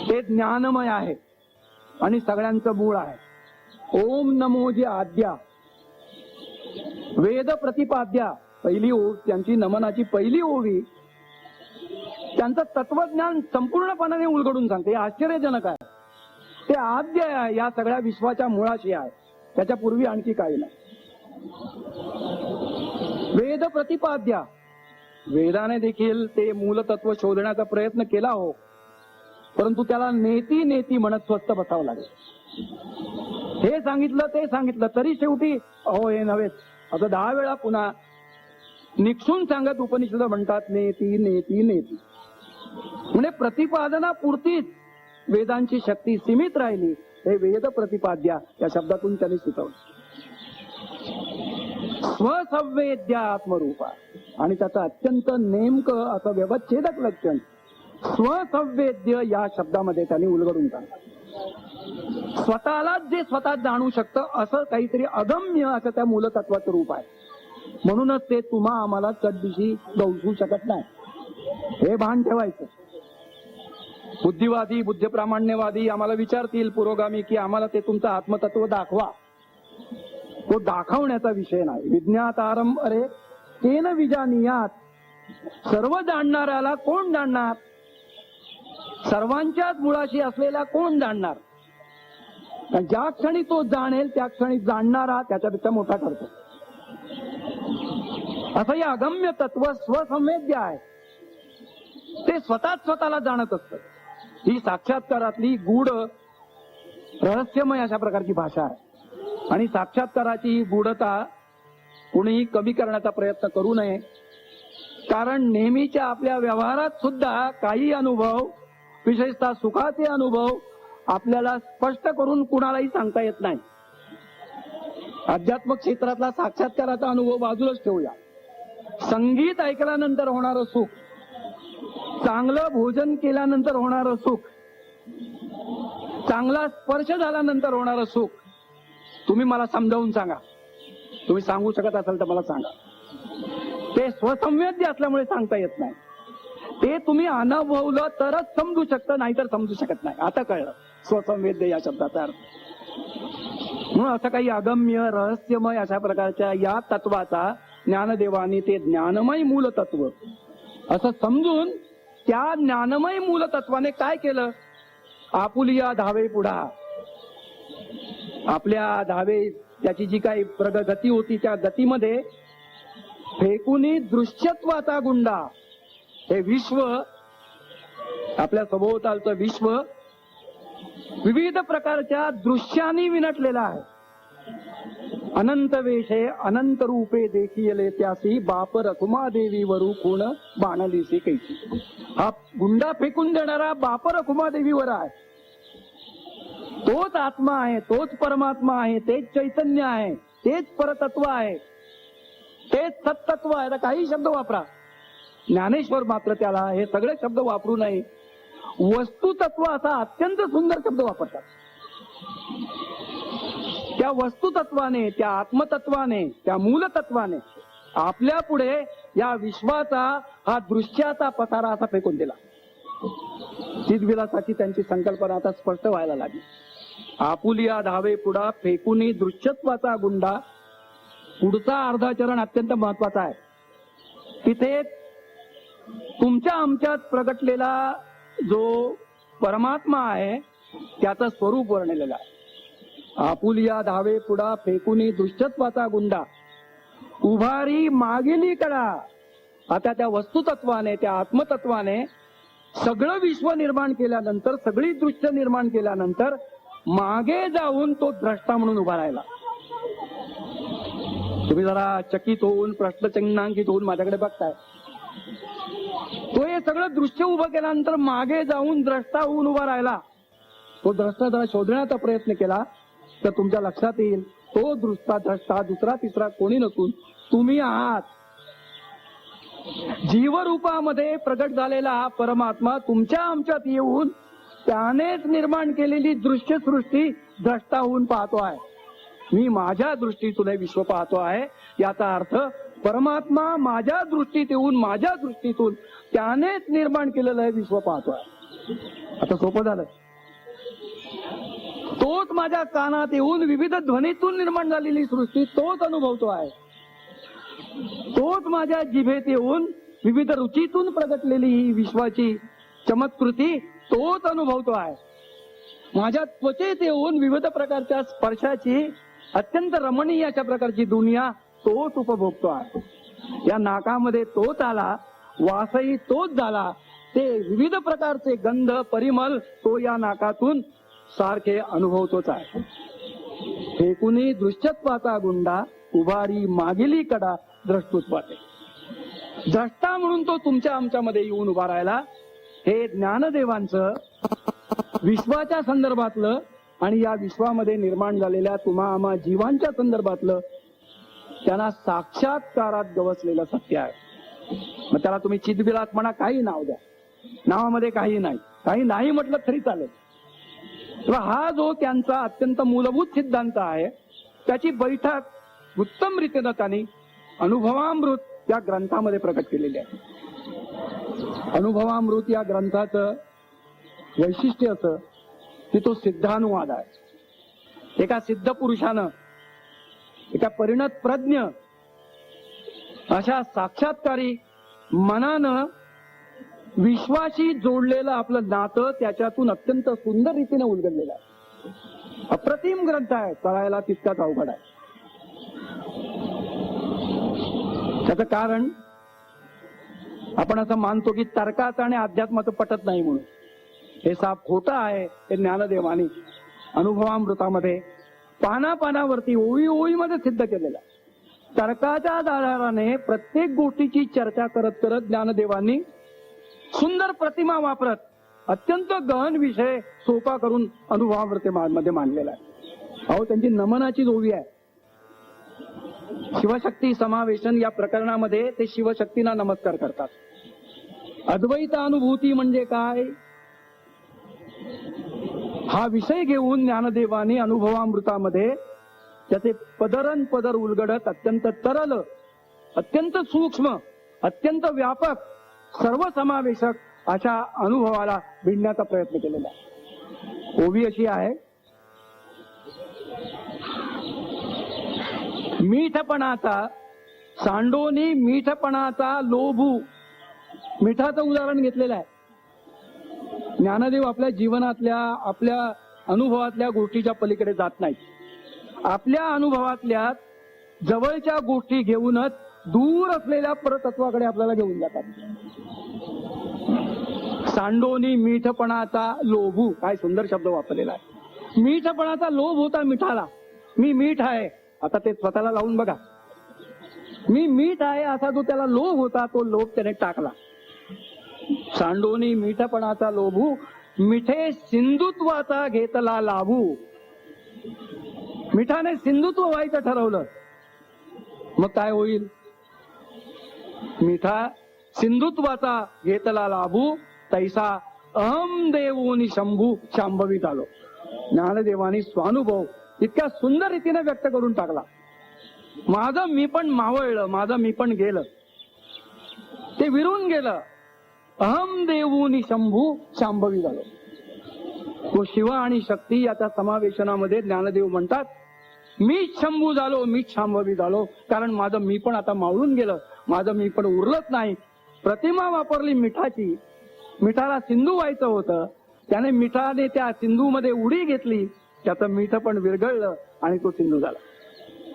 ते ज्ञानमय आहे आणि सगळ्यांचं मूळ आहे. ओम नमो जे आद्या, वेद प्रतिपाद्या, पहिली ओवी त्यांची, नमनाची पहिली ओवी त्यांचं तत्वज्ञान संपूर्णपणाने उलगडून सांगते. हे आश्चर्यजनक आहे. ते आद्य आहे, या सगळ्या विश्वाच्या मुळाशी आहे, त्याच्या पूर्वी आणखी काही नाही. वेद प्रतिपाद्या, वेदाने देखील ते मूलतत्व शोधण्याचा प्रयत्न केला हो, परंतु त्याला नेती नेती म्हणत स्वस्त बसावं लागेल. हे सांगितलं ते सांगितलं तरी शेवटी अहो हे नव्हेच असं 10 वेळा पुन्हा निक्षून सांगत उपनिषद म्हणतात नेती नेती नेती. म्हणजे प्रतिपादनापुरतीच वेदांची शक्ती सीमित राहिली. हे वेद प्रतिपाद्या या शब्दातून त्यांनी सुचवलं. स्वसंवेद्या आत्मरूपा, आणि त्याचं अत्यंत नेमकं असं व्यवच्छेदक लक्षण स्वसंवेद्य या शब्दामध्ये त्यांनी उलगडून सांगितलं. स्वतःलाच जे स्वतः जाणू शकतं असं काहीतरी अगम्य असं त्या मूलतत्वाचं रूप आहे. म्हणूनच ते तुम्हा आम्हाला कधीशी गवसू शकत नाही, हे भान ठेवायचं. बुद्धिवादी बुद्धिप्रामाण्यवादी आम्हाला विचारतील पुरोगामी की आम्हाला ते तुमचं आत्मतत्व दाखवा. तो दाखवण्याचा विषय नाही. विज्ञातारम अरे तेन विजानीयात. सर्व जाणणाऱ्याला कोण जाणणार? सर्वांच्याच मुळाशी असलेला कोण जाणणार? ज्या क्षणी तो जाणेल त्या क्षणी जाणणारा त्याच्यापेक्षा मोठा ठरतो. असं हे अगम्य तत्व स्वसंवेद्य आहे. ते स्वतःच स्वतःला जाणत असतं. ही साक्षात्कारातली गूढ रहस्यमय अशा प्रकारची भाषा आहे. आणि साक्षात्काराची ही गूढता कुणीही कमी करण्याचा प्रयत्न करू नये. कारण नेहमीच्या आपल्या व्यवहारात सुद्धा काही अनुभव, विशेषतः सुखाचे अनुभव आपल्याला स्पष्ट करून कुणालाही सांगता येत नाही. अध्यात्म क्षेत्रातला साक्षात्काराचा अनुभव बाजूलाच ठेवूया. संगीत ऐकल्यानंतर होणारं सुख, चांगलं भोजन केल्यानंतर होणारं सुख, चांगला स्पर्श झाल्यानंतर होणारं सुख, तुम्ही मला समजावून सांगा. तुम्ही सांगू शकत असाल तर मला सांगा. ते स्वसंवेद्य असल्यामुळे सांगता येत नाही. ते तुम्ही अनुभवलं तरच समजू शकतं, नाहीतर समजू शकत नाही. आता कळलं स्वसंवेद्य या शब्दाचा अर्थ. म्हणून असं काही अगम्य रहस्यमय अशा प्रकारच्या या तत्वाचा ज्ञानदेवानी ते ज्ञानमय मूल तत्व असं समजून त्या ज्ञानमय मूल तत्वाने काय केलं? आपुलिया धावे पुढा. आपल्या धावे त्याची जी काही गती होती त्या गतीमध्ये फेकुनी दृश्यत्वाचा गुंडा. हे विश्व, आपल्या सभोवतालचं विश्व विविध प्रकारच्या दृश्यांनी विनटलेलं आहे. अनंत वेशे अनंत रूपे देखियले त्यासी बाप रखुमादेवी वरू कोण बाणलीसी कैसी. हा गुंडा फेकून देणारा बाप रखुमादेवीवर आहे. तोच आत्मा आहे, तोच परमात्मा आहे, तेच चैतन्य आहे, तेच परतत्व आहे, तेच सत्तत्व आहे. काही शब्द वापरा. ज्ञानेश्वर मात्र त्याला हे सगळे शब्द वापरू नये. वस्तुतत्व असा अत्यंत सुंदर शब्द वापरतात. त्या वस्तुतत्वाने, त्या आत्मतत्वाने, त्या मूलतत्वाने आपल्या पुढे या विश्वाचा हा दृश्याचा पसारा असा फेकून दिला. चिदविलासाची त्यांची संकल्पना आता स्पष्ट व्हायला लागली. आपुलिया धावे पुढा फेकुनी दृश्यत्वाचा गुंडा. पुढचा अर्धा चरण अत्यंत महत्वाचा आहे. तिथे तुमच्या आमच्यात प्रगटलेला जो परमात्मा आहे त्याचं स्वरूप वर्णलेलं आहे. आपुलिया धावे पुढा फेकुनी दृश्यत्वाचा गुंडा. उभारी मागेली कडा. आता त्या वस्तुतत्वाने, त्या आत्मतत्वाने सगळं विश्व निर्माण केल्यानंतर, सगळी दृश्य निर्माण केल्यानंतर मागे जाऊन तो द्रष्टा म्हणून उभा राहिला. तुम्ही जरा चकित होऊन, प्रश्नचिन्हांकित होऊन माझ्याकडे बघताय. तो हे सगळं दृश्य उभं केल्यानंतर मागे जाऊन द्रष्टा होऊन उभा राहिला. तो द्रष्टा जरा शोधण्याचा प्रयत्न केला तर तुमच्या लक्षात येईल तो द्रष्टा दुसरा तिसरा कोणी नसून तुम्ही आहात. जीवरूपामध्ये प्रगट झालेला हा परमात्मा तुमच्या आमच्यात येऊन त्यानेच निर्माण केलेली दृश्य सृष्टी द्रष्टा होऊन पाहतो आहे. मी माझ्या दृष्टीतून हे विश्व पाहतो आहे. याचा अर्थ परमात्मा माझ्या दृष्टीत येऊन, माझ्या दृष्टीतून त्यानेच निर्माण केलेलं हे विश्व पाहतो आहे. आता सोपं झालं. तोच माझ्या कानात येऊन विविध ध्वनीतून निर्माण झालेली सृष्टी तोच अनुभवतो आहे. तोच माझ्या जिभेत येऊन विविध रुचीतून प्रगटलेली ही विश्वाची चमत्कृती तोच अनुभवतो आहे. माझ्या त्वचेत येऊन विविध प्रकारच्या स्पर्शाची अत्यंत रमणीय अशा प्रकारची दुनिया तोच उपभोगतो आहे. या नाकामध्ये तोच आला, वासही तोच झाला. ते विविध प्रकारचे गंध परिमल तो या नाकातून सारखे अनुभवतोच आहे. फेकुनी दृश्यत्वाचा गुंडा. उभारी मागेली कडा द्रष्टुत्वाचे. द्रष्टा म्हणून तो तुमच्या आमच्यामध्ये येऊन उभा राहिला. हे ज्ञानदेवांचं विश्वाच्या संदर्भातलं आणि या विश्वामध्ये निर्माण झालेल्या तुम्हा आम्हा जीवांच्या संदर्भातलं त्यांना साक्षात्कारात गवसलेलं सत्य आहे. मग त्याला तुम्ही चिदविलास म्हणा, काही नाव द्या. नावामध्ये काही नाही, काही नाही म्हटलं तरी चालेल. तेव्हा हा जो त्यांचा अत्यंत मूलभूत सिद्धांत आहे त्याची बैठक उत्तम रीतीनं त्यांनी अनुभवामृत या ग्रंथामध्ये प्रकट केलेली आहे. अनुभवामृत या ग्रंथाचं वैशिष्ट्य असं की तो सिद्धानुवाद आहे. एका सिद्ध पुरुषानं, एका परिणत प्रज्ञ अशा साक्षात्कारी मनानं विश्वाशी जोडलेलं आपलं नातं त्याच्यातून अत्यंत सुंदर रीतीने उलगडलेलं आहे. अप्रतिम ग्रंथ आहे, कळायला तितकाच अवघड आहे. त्याचं कारण आपण असं मानतो की तर्काचं आणि अध्यात्माचं पटत नाही म्हणून. हे साप खोटं आहे हे ज्ञानदेवानी अनुभवामृतामध्ये पानापानावरती ओळी ओळीमध्ये सिद्ध केलेलं आहे. तर्काच्या आधाराने प्रत्येक गोष्टीची चर्चा करत करत ज्ञानदेवांनी सुंदर प्रतिमा वापरत अत्यंत गहन विषय सोपा करून अनुभवामृतेमध्ये मांडलेला आहे. अहो त्यांची नमनाची ओवी आहे. शिवशक्ती समावेशन या प्रकरणामध्ये ते शिवशक्तींना नमस्कार करतात. अद्वैत अनुभूती म्हणजे काय हा विषय घेऊन ज्ञानदेवानी अनुभवामृतामध्ये त्याचे पदरन पदर उलगडत अत्यंत तरल, अत्यंत सूक्ष्म, अत्यंत व्यापक, सर्वसमावेशक अशा अनुभवाला भिडण्याचा प्रयत्न केलेला आहे. ओवी अशी आहे, मीठपणाचा सांडोनी मीठपणाचा लोभू. मिठाचं उदाहरण घेतलेलं आहे. ज्ञानदेव आपल्या जीवनातल्या आपल्या अनुभवातल्या गोष्टीच्या पलीकडे जात नाहीत. आपल्या अनुभवातल्या जवळच्या गोष्टी घेऊनच दूर असलेल्या परतत्वाकडे आपल्याला घेऊन जातात. सांडोनी मीठपणाचा लोभू, काय सुंदर शब्द वापरलेला आहे. मीठपणाचा लोभ होता मिठाला. मी मीठ आहे, आता ते स्वतःला लावून बघा. मी मीठ आहे असा जो त्याला लोभ होता तो लोभ त्याने टाकला. सांडोनी मीठपणाचा लोभू, मिठे सिंधुत्वाचा घेतला लाभू. मिठाने सिंधुत्व व्हायचं ठरवलं, मग काय होईल? मिठा सिंधुत्वाचा घेतला लाभू, तैसा अहम देवोनी शंभू शांभवी झालो. ज्ञानदेवानी स्वानुभव इतक्या सुंदर रीतीने व्यक्त करून टाकला. माझं मी पण मावळलं, माझं मी पण गेलं, ते विरून गेलं. अहम देवोनी शंभू शांभवी झालो. तो शिव आणि शक्ती याच्या समावेशनामध्ये ज्ञानदेव म्हणतात मीच शंभू झालो, मीच शांभवी झालो. कारण माझं मी पण आता मावळून गेलं, माझं मी पण उरलंच नाही. प्रतिमा वापरली मिठाची, मिठाला सिंधू व्हायचं होतं, त्याने मिठाने त्या सिंधूमध्ये उडी घेतली, त्याचं मीठ पण विरघळलं आणि तो सिंधू झाला.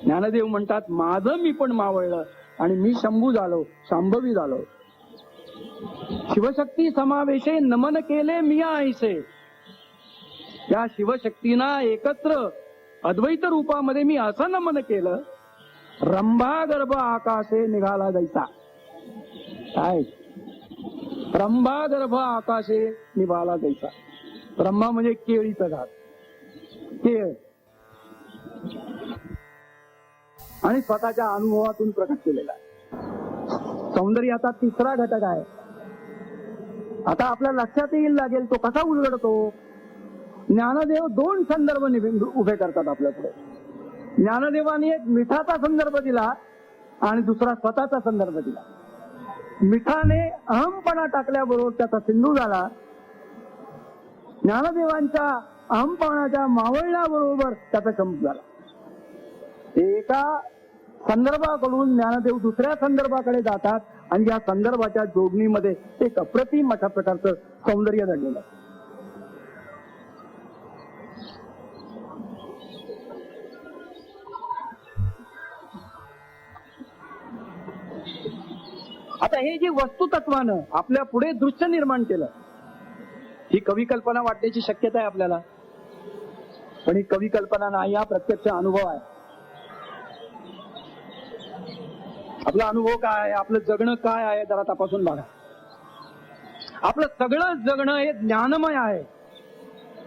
ज्ञानदेव म्हणतात माझं मी पण मावळलं आणि मी शंभू झालो, शांभवी झालो. शिवशक्ती समावेशे नमन केले मी ऐसे. या शिवशक्तींना एकत्र अद्वैत रूपामध्ये मी असं नमन केलं, रंभा गर्भ आकाशे निघाला जायचा. काय रंभा गर्भ आकाशे निघाला जायचा. ब्रह्मा म्हणजे केळीचं झाड, केळ. आणि स्वतःच्या अनुभवातून प्रकट केलेला आहे. सौंदर्याचा तिसरा घटक आहे. आता आपल्या लक्षात येईल लागेल तो कसा उलगडतो. ज्ञानदेव दोन संदर्भ उभे करतात आपल्या पुढे. ज्ञानदेवानी एक मिठाचा संदर्भ दिला आणि दुसरा स्वतःचा संदर्भ दिला. मिठाने अहमपणा टाकल्याबरोबर त्याचा सिंधू झाला. ज्ञानदेवांच्या अहमपणाच्या मावळल्याबरोबर त्याचा शंभू झाला. एका संदर्भाकडून ज्ञानदेव दुसऱ्या संदर्भाकडे जातात आणि या संदर्भाच्या जोडणीमध्ये एक अप्रतिम अशा प्रकारचं सौंदर्य दडलेलं आहे. आता हे जे वस्तुतत्वानं आपल्या पुढे दृश्य निर्माण केलं, ही कवी कल्पना वाटण्याची शक्यता आहे आपल्याला. पण ही कवी कल्पना नाही, हा प्रत्यक्ष अनुभव आहे. आपला अनुभव काय आहे, आपलं जगणं काय आहे जरा तपासून बघा. आपलं सगळं जगणं हे ज्ञानमय आहे.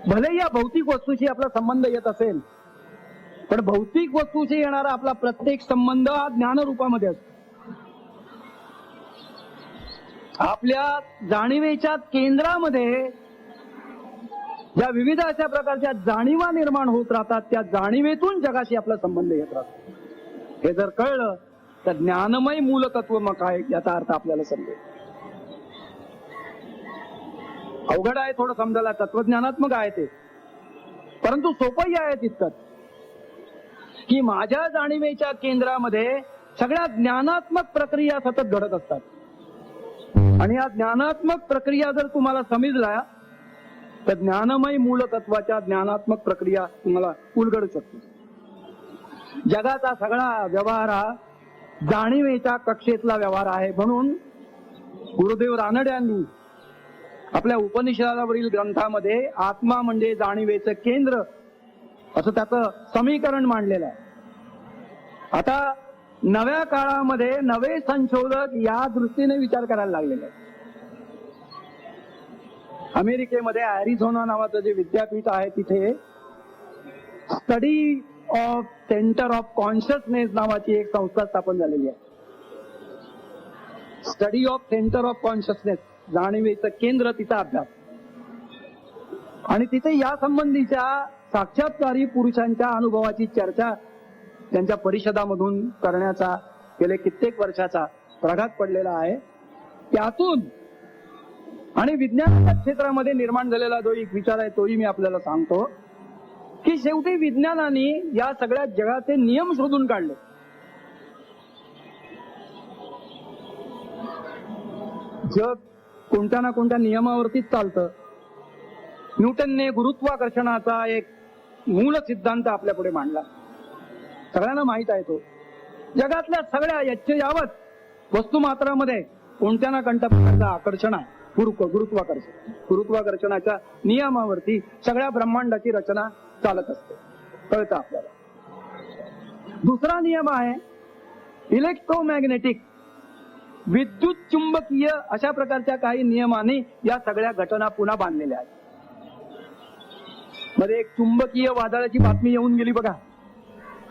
भले या भौतिक वस्तूशी आपला संबंध येत असेल, पण भौतिक वस्तूशी येणारा आपला प्रत्येक संबंध हा ज्ञानरूपामध्ये असतो. आपल्या जाणीवेच्या केंद्रामध्ये ज्या विविध अशा प्रकारच्या जाणीवा निर्माण होत राहतात, त्या जाणीवेतून जगाशी आपला संबंध येत राहतो. हे जर कळलं तर ज्ञानमय मूलतत्व मग काय याचा अर्थ आपल्याला समजेल. अवघड आहे थोडं समजायला, तत्वज्ञानात्मक आहे ते, परंतु सोपंही आहे तितकंच. की माझ्या जाणीवेच्या केंद्रामध्ये सगळ्या ज्ञानात्मक प्रक्रिया सतत घडत असतात, आणि या ज्ञानात्मक प्रक्रिया जर तुम्हाला समजल्या तर ज्ञानमय मूलतत्वाच्या ज्ञानात्मक प्रक्रिया तुम्हाला उलगडू शकते. जगाचा सगळा व्यवहार हा जाणीवेच्या कक्षेतला व्यवहार आहे. म्हणून गुरुदेव रानडे यांनी आपल्या उपनिषदावरील ग्रंथामध्ये आत्मा म्हणजे जाणीवेचं केंद्र असं त्याचं समीकरण मांडलेलं आहे. आता नव्या काळामध्ये नवे संशोधक या दृष्टीने विचार करायला लागलेले आहेत. अमेरिकेमध्ये अॅरिझोना नावाचं जे विद्यापीठ आहे तिथे study of centre of consciousness नावाची एक संस्था स्थापन झालेली आहे. Study of centre of consciousness, जाणीवेचं केंद्र, तिचा अभ्यास. आणि तिथे या संबंधीच्या साक्षात्कारी पुरुषांच्या अनुभवाची चर्चा त्यांच्या परिषदामधून करण्याचा गेले कित्येक वर्षाचा प्रघात पडलेला आहे. त्यातून आणि विज्ञानाच्या क्षेत्रामध्ये निर्माण झालेला जो एक विचार आहे तोही मी आपल्याला सांगतो की शेवटी विज्ञानाने या सगळ्या जगाचे नियम शोधून काढले. जग कोणत्या ना कोणत्या नियमावरतीच चालतं. न्यूटनने गुरुत्वाकर्षणाचा एक मूल सिद्धांत आपल्या पुढे मांडला, सगळ्यांना माहित आहे तो. जगातल्या सगळ्या यावत वस्तुमात्रामध्ये कोणत्या ना कोणत्या प्रकारचं आकर्षण आहे. गुरुत्वाकर्षणाच्या नियमावरती सगळ्या ब्रह्मांडाची रचना चालत असते, कळतं आपल्याला. दुसरा नियम आहे इलेक्ट्रोमॅग्नेटिक, विद्युत चुंबकीय, अशा प्रकारच्या काही नियमाने या सगळ्या घटना पुन्हा बांधलेल्या आहेत. मध्ये एक चुंबकीय वादळाची बातमी येऊन गेली बघा.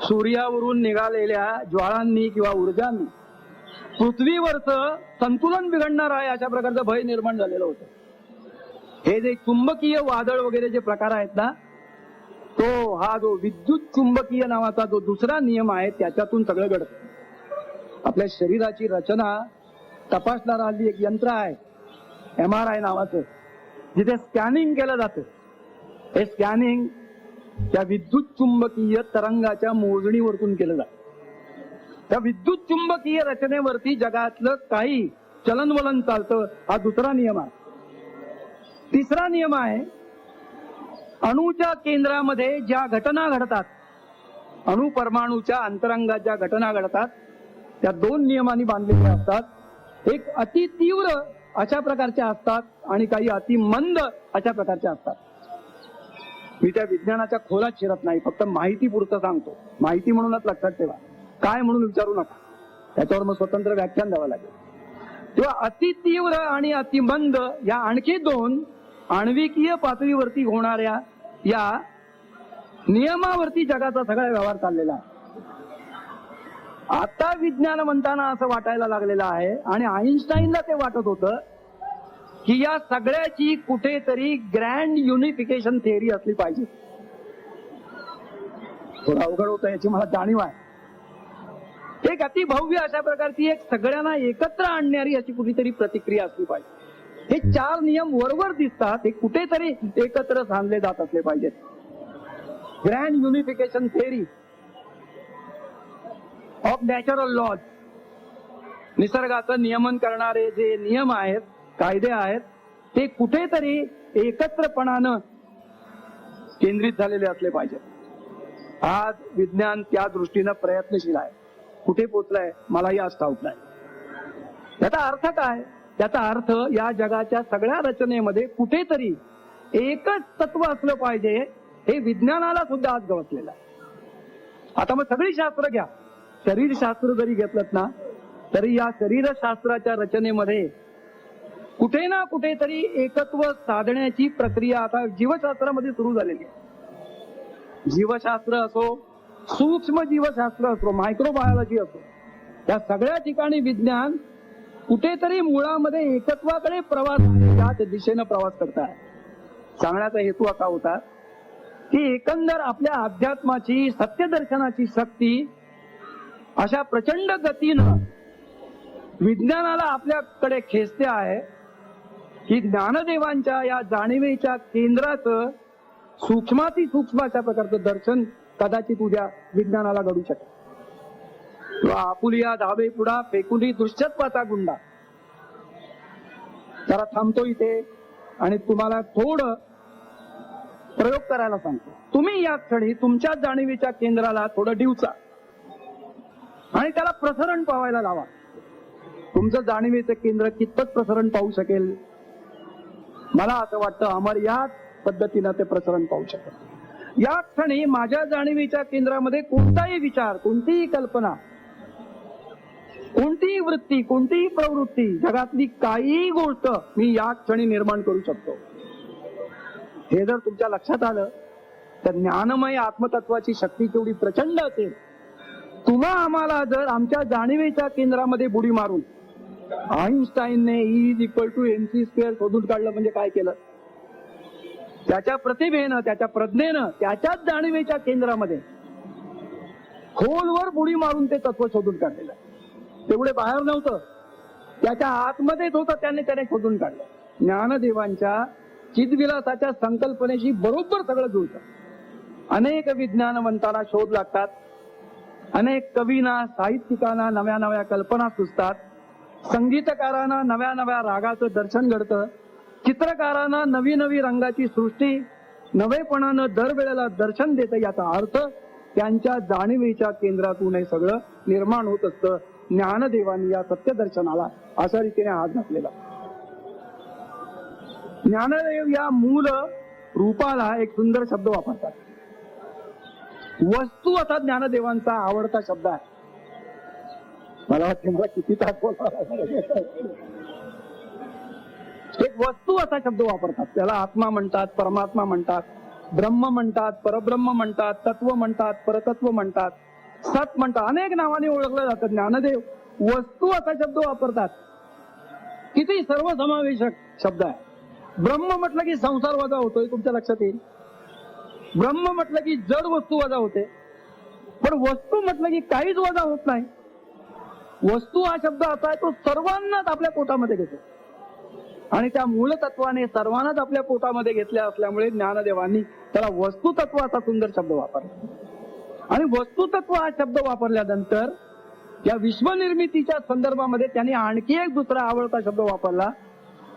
सूर्यावरून निघालेल्या ज्वाळांनी किंवा ऊर्जांनी पृथ्वीवरचं संतुलन बिघडणार आहे अशा प्रकारचं भय निर्माण झालेलं होतं. हे जे चुंबकीय वादळ वगैरे जे प्रकार आहेत ना, तो हा जो विद्युत चुंबकीय नावाचा जो दुसरा नियम आहे त्याच्यातून सगळं घडतं. आपल्या शरीराची रचना तपासणारं हल्ली एक यंत्र आहे MRI नावाचं, जिथे स्कॅनिंग केलं जातं. हे स्कॅनिंग त्या विद्युत चुंबकीय तरंगाच्या मोजणीवरतून केलं जातं. त्या विद्युत चुंबकीय रचनेवरती जगातलं काही चलनवलन चालतं, हा दुसरा नियम आहे. तिसरा नियम आहे अणूच्या केंद्रामध्ये ज्या घटना घडतात, अणु परमाणूच्या अंतरंगात ज्या घटना घडतात त्या दोन नियमांनी बांधलेल्या असतात. एक अति तीव्र अशा प्रकारच्या असतात आणि काही अति मंद अशा प्रकारच्या असतात. मी त्या विज्ञानाच्या खोलात शिरत नाही, फक्त माहिती पुरतं सांगतो. माहिती म्हणूनच लक्षात ठेवा, काय म्हणून विचारू नका, त्याच्यावर मग स्वतंत्र व्याख्यान द्यावं लागेल. तेव्हा अति तीव्र आणि अतिमंद या आणखी दोन आण्विकीय पातळीवरती होणाऱ्या या नियमावरती जगाचा सगळा व्यवहार चाललेला आहे. आता विज्ञान म्हणताना असं वाटायला लागलेलं आहे, आणि आईन्स्टाईनला ते वाटत होतं की या सगळ्याची कुठेतरी ग्रँड युनिफिकेशन थिअरी असली पाहिजे. थोडं अवघड होतं याची मला जाणीव आहे. एक अतिभव्य अशा प्रकारची एक सगळ्यांना एकत्र आणणारी अशी कुठेतरी प्रतिक्रिया असली पाहिजे. हे चार नियम वरवर दिसतात, हे कुठेतरी एकत्र सांधले जात असले पाहिजेत. Grand unification theory of natural laws, निसर्गाचं नियमन करणारे जे नियम आहेत, कायदे आहेत, ते कुठेतरी एकत्रपणानं केंद्रित झालेले असले पाहिजेत. आज विज्ञान त्या दृष्टीनं प्रयत्नशील आहे. कुठे पोचलाय मलाही आज ठाऊक नाही. त्याचा अर्थ काय? त्याचा अर्थ या जगाच्या सगळ्या रचनेमध्ये कुठेतरी एकच तत्व असलं पाहिजे, हे विज्ञानाला सुद्धा आज गवसलेलं आहे. आता मग सगळी शास्त्र घ्या, शरीरशास्त्र जरी घेतलं ना तरी या शरीरशास्त्राच्या रचनेमध्ये कुठे ना कुठेतरी एकत्व साधण्याची प्रक्रिया आता जीवशास्त्रामध्ये सुरू झालेली आहे. जीवशास्त्र असो, सूक्ष्म जीवशास्त्र असो, मायक्रोबायोलॉजी असो, या सगळ्या ठिकाणी विज्ञान कुठेतरी मुळामध्ये एकत्वाकडे प्रवास, त्याच दिशेनं प्रवास करत आहे. सांगण्याचा हेतू असा होता की एकंदर आपल्या अध्यात्माची सत्यदर्शनाची शक्ती अशा प्रचंड गतीनं विज्ञानाला आपल्याकडे खेचते आहे की ज्ञानदेवांच्या या जाणीवेच्या केंद्राचं सूक्ष्माती सूक्ष्म अशा प्रकारचं दर्शन कदाचित उद्या विज्ञानाला घडू शकेल. किंवा आपुलिया धाबे पुढा फेकुली दुष्टत्वाचा गुंडा. जरा थांबतो इथे आणि तुम्हाला थोडं प्रयोग करायला सांगतो. तुम्ही या क्षणी तुमच्या जाणीवेच्या केंद्राला थोडं डिवचा आणि त्याला प्रसरण पावायला लावा. तुमचं जाणीवेचं केंद्र कितपत प्रसरण पाहू शकेल? मला असं वाटतं अमर याच पद्धतीनं ते प्रसरण पाहू शकेल. या क्षणी माझ्या जाणीवेच्या केंद्रामध्ये कोणताही विचार, कोणतीही कल्पना, कोणतीही वृत्ती, कोणतीही प्रवृत्ती, जगातली काहीही गोष्ट मी या क्षणी निर्माण करू शकतो. हे जर तुमच्या लक्षात आलं तर ज्ञानमय आत्मतत्वाची शक्ती केवढी प्रचंड असेल. तुम्हा आम्हाला जर आमच्या जाणीवेच्या केंद्रामध्ये बुडी मारून आईन्स्टाईनने E=mc² शोधून काढलं म्हणजे काय केलं? त्याच्या प्रतिभेनं, त्याच्या प्रज्ञेनं त्याच्याच जाणीवेच्या केंद्रामध्ये खोलवर बुडी मारून ते तत्व शोधून काढलेलं. तेवढे बाहेर नव्हतं, त्याच्या आतमध्येच होतं, त्याने शोधून काढलं. ज्ञानदेवांच्या चिदविलासाच्या संकल्पनेशी बरोबर सगळं जुळतं. अनेक विज्ञानवंतांना शोध लागतात, अनेक कवींना, साहित्यिकांना नव्या नव्या कल्पना सुचतात, संगीतकारांना नव्या नव्या रागाचं दर्शन घडतं, चित्रकारांना नवी नवी रंगाची सृष्टी नवेपणानं दरवेळेला दर्शन देतं. याचा अर्थ त्यांच्या जाणीवेच्या केंद्रातून हे सगळं निर्माण होत असतं. ज्ञानदेवांनी या सत्यदर्शनाला अशा रीतीने हात घातलेला. ज्ञानदेव या मूल रूपाला एक सुंदर शब्द वापरतात. वस्तू असा ज्ञानदेवांचा आवडता शब्द आहे. मला वाटतं मला किती तास बोलावं. एक वस्तू असा शब्द वापरतात. त्याला आत्मा म्हणतात, परमात्मा म्हणतात, ब्रह्म म्हणतात, परब्रह्म म्हणतात, तत्व म्हणतात, परतत्व म्हणतात, सत म्हणतात, अनेक नावाने ओळखलं जातं. ज्ञानदेव वस्तू असा शब्द वापरतात. किती सर्वसमावेशक शब्द आहे. ब्रह्म म्हटलं की संसार वजा होतोय, तुमच्या लक्षात येईल. ब्रह्म म्हटलं की जड वस्तू वजा होते, पण वस्तू म्हटलं की काहीच वजा होत नाही. वस्तू हा शब्द असा आहे, तो सर्वांनाच आपल्या पोटामध्ये घेतो आणि त्या मूलतत्वाने सर्वांनाच आपल्या पोटामध्ये घेतल्या असल्यामुळे ज्ञानदेवांनी त्याला वस्तुतत्व असा सुंदर शब्द वापरला. आणि वस्तुतत्व हा शब्द वापरल्यानंतर या विश्वनिर्मितीच्या संदर्भामध्ये त्यांनी आणखी एक दुसरा आवडता शब्द वापरला.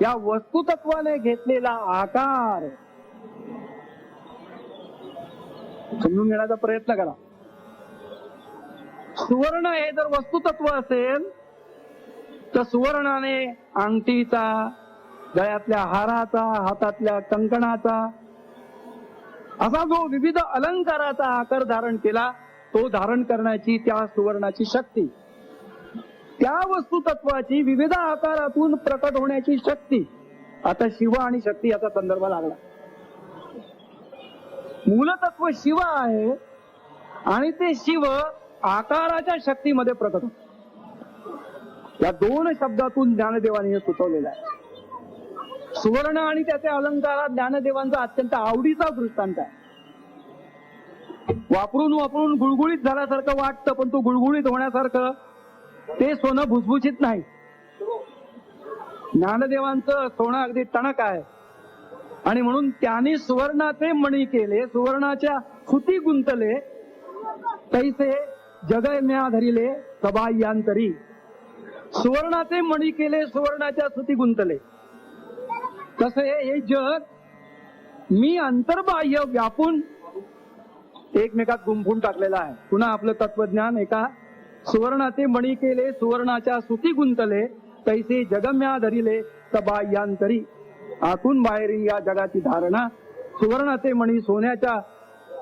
या वस्तुतत्वाने घेतलेला आकार समजून घेण्याचा प्रयत्न करा. सुवर्ण हे जर वस्तुतत्व असेल तर सुवर्णाने अंगठीचा, गळ्यातल्या हाराचा, हातातल्या कंकणाचा असा जो विविध अलंकाराचा आकार धारण केला, तो धारण करण्याची त्या सुवर्णाची शक्ती, त्या वस्तुतत्वाची विविध आकारातून प्रकट होण्याची शक्ती. आता शिव आणि शक्ती याचा संदर्भ लागला. मूलतत्व शिव आहे आणि ते शिव आकाराच्या शक्तीमध्ये प्रकट होते. या दोन शब्दातून ज्ञानदेवाने हे सुचवलेलं आहे. सुवर्ण आणि त्याच्या अलंकारात ज्ञानदेवांचा अत्यंत आवडीचा दृष्टांत आहे. वापरून वापरून गुळगुळीत झाल्यासारखं वाटतं, पण तो गुळगुळीत होण्यासारखं ते सोनं भुसभुशीत नाही. ज्ञानदेवांचं सोनं अगदी टणक आहे आणि म्हणून त्यांनी सुवर्णाचे मणी केले, सुवर्णाच्या सुती गुंतले, तैसे जगम्या धरिले सबाह्यांतरी. सुवर्णाचे मणी केले, सुवर्णाच्या सुती गुंतले. तसे हे जग मी अंतर्बाह्य व्यापून एकमेकात गुंफून टाकलेलं आहे. पुन्हा आपलं तत्वज्ञान एका सुवर्णाचे मणी केले, सुवर्णाच्या सुती गुंतले, तैसे जगम्या धरिले सबाह्यांतरी. आतून बाहेर या जगाची धारणा सुवर्णाचे मणी सोन्याच्या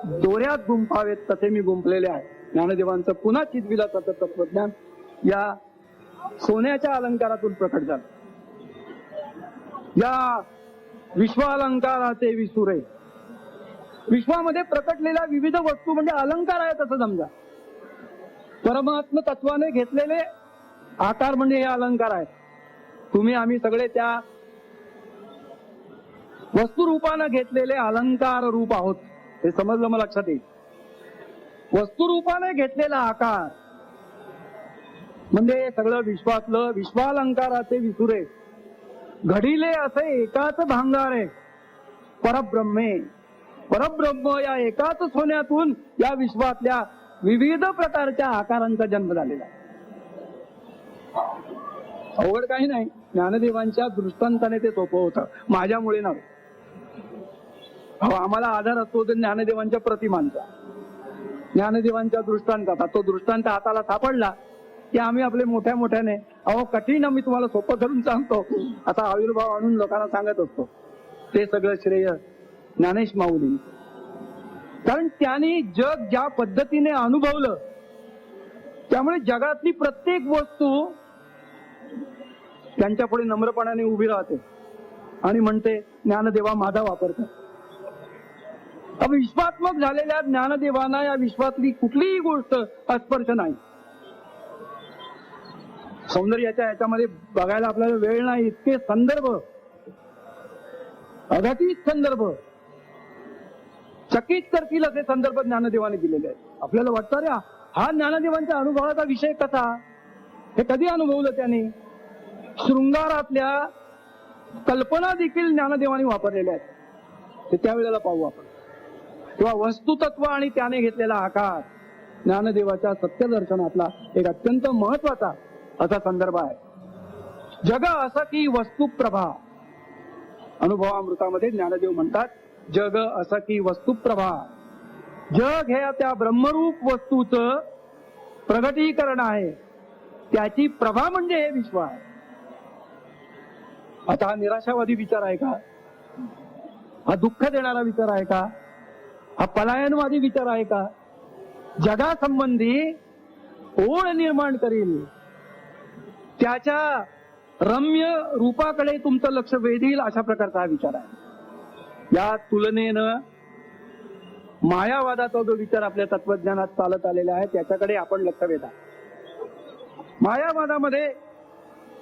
दोऱ्यात गुंफावेत तसे मी गुंफलेले आहे. ज्ञानदेवांचं पुन्हा चिदविलासाचं तत्वज्ञान या सोन्याच्या अलंकारातून प्रकट झालं. या विश्वालंकाराचे विसुरे. विश्वामध्ये प्रकटलेल्या विविध वस्तू म्हणजे अलंकार आहेत असं समजा. परमात्म तत्वाने घेतलेले आकार म्हणजे हे अलंकार आहेत. तुम्ही आम्ही सगळे त्या वस्तुरूपानं घेतलेले अलंकार रूप आहोत, हे समजलं मला लक्षात येईल. वस्तुरूपाने घेतलेला आकार म्हणजे सगळं विश्वातलं विश्वालंकाराचे विसुरे घडिले असे एकाच भांगारे परब्रह्मे. परब्रह्म या एकाच सोन्यातून या विश्वातल्या विविध प्रकारच्या आकारांचा जन्म झालेला आहे. अवघड काही नाही. ज्ञानदेवांच्या दृष्टांताने ते सोपं होतं, माझ्यामुळे नव्हे. आम्हाला आधार असतो तर ज्ञानदेवांच्या प्रतिमांचा, ज्ञानदेवांच्या दृष्टांताचा. तो दृष्टांत हाताला सापडला की आम्ही आपले मोठ्या मोठ्याने कठीण मी तुम्हाला सोपं करून सांगतो असा आविर्भाव आणून लोकांना सांगत असतो. ते सगळं श्रेय ज्ञानेश माऊली. कारण त्यांनी जग ज्या पद्धतीने अनुभवलं त्यामुळे जगातली प्रत्येक वस्तू त्यांच्या पुढे नम्रपणाने उभी राहते आणि म्हणते ज्ञानदेवा माझा वापर कर. विश्वात्मक झालेल्या ज्ञानदेवांना या विश्वातली कुठलीही गोष्ट अस्पर्श नाही. सौंदर्याच्या याच्यामध्ये बघायला आपल्याला वेळ नाही, इतके संदर्भ, अघटित संदर्भ, चकित करतील असे संदर्भ ज्ञानदेवाने दिलेले आहेत. आपल्याला वाटतं रे हा ज्ञानदेवांच्या अनुभवाचा विषय कसा, हे कधी अनुभवलं त्याने. शृंगारातल्या कल्पना देखील ज्ञानदेवाने वापरलेल्या आहेत, ते त्यावेळेला पाहू आपण. किंवा वस्तुतत्व आणि त्याने घेतलेला आकार ज्ञानदेवाच्या सत्यदर्शनातला एक अत्यंत महत्वाचा असा संदर्भ आहे. जग असं की वस्तुप्रभा. अनुभवामृतामध्ये ज्ञानदेव म्हणतात जग असं की वस्तुप्रभा. जग हे त्या ब्रह्मरूप वस्तूचं प्रगटीकरण आहे, त्याची प्रभा म्हणजे हे विश्व आहे. आता हा निराशावादी विचार आहे का? हा दुःख देणारा विचार आहे का? हा पलायनवादी विचार आहे का? जगासंबंधी ओढ निर्माण करील, त्याच्या रम्य रूपाकडे तुमचं लक्ष वेधील अशा प्रकारचा हा विचार आहे. या तुलनेनं मायावादाचा जो विचार आपल्या तत्वज्ञानात चालत आलेला आहे त्याच्याकडे आपण लक्ष वेधा. मायावादामध्ये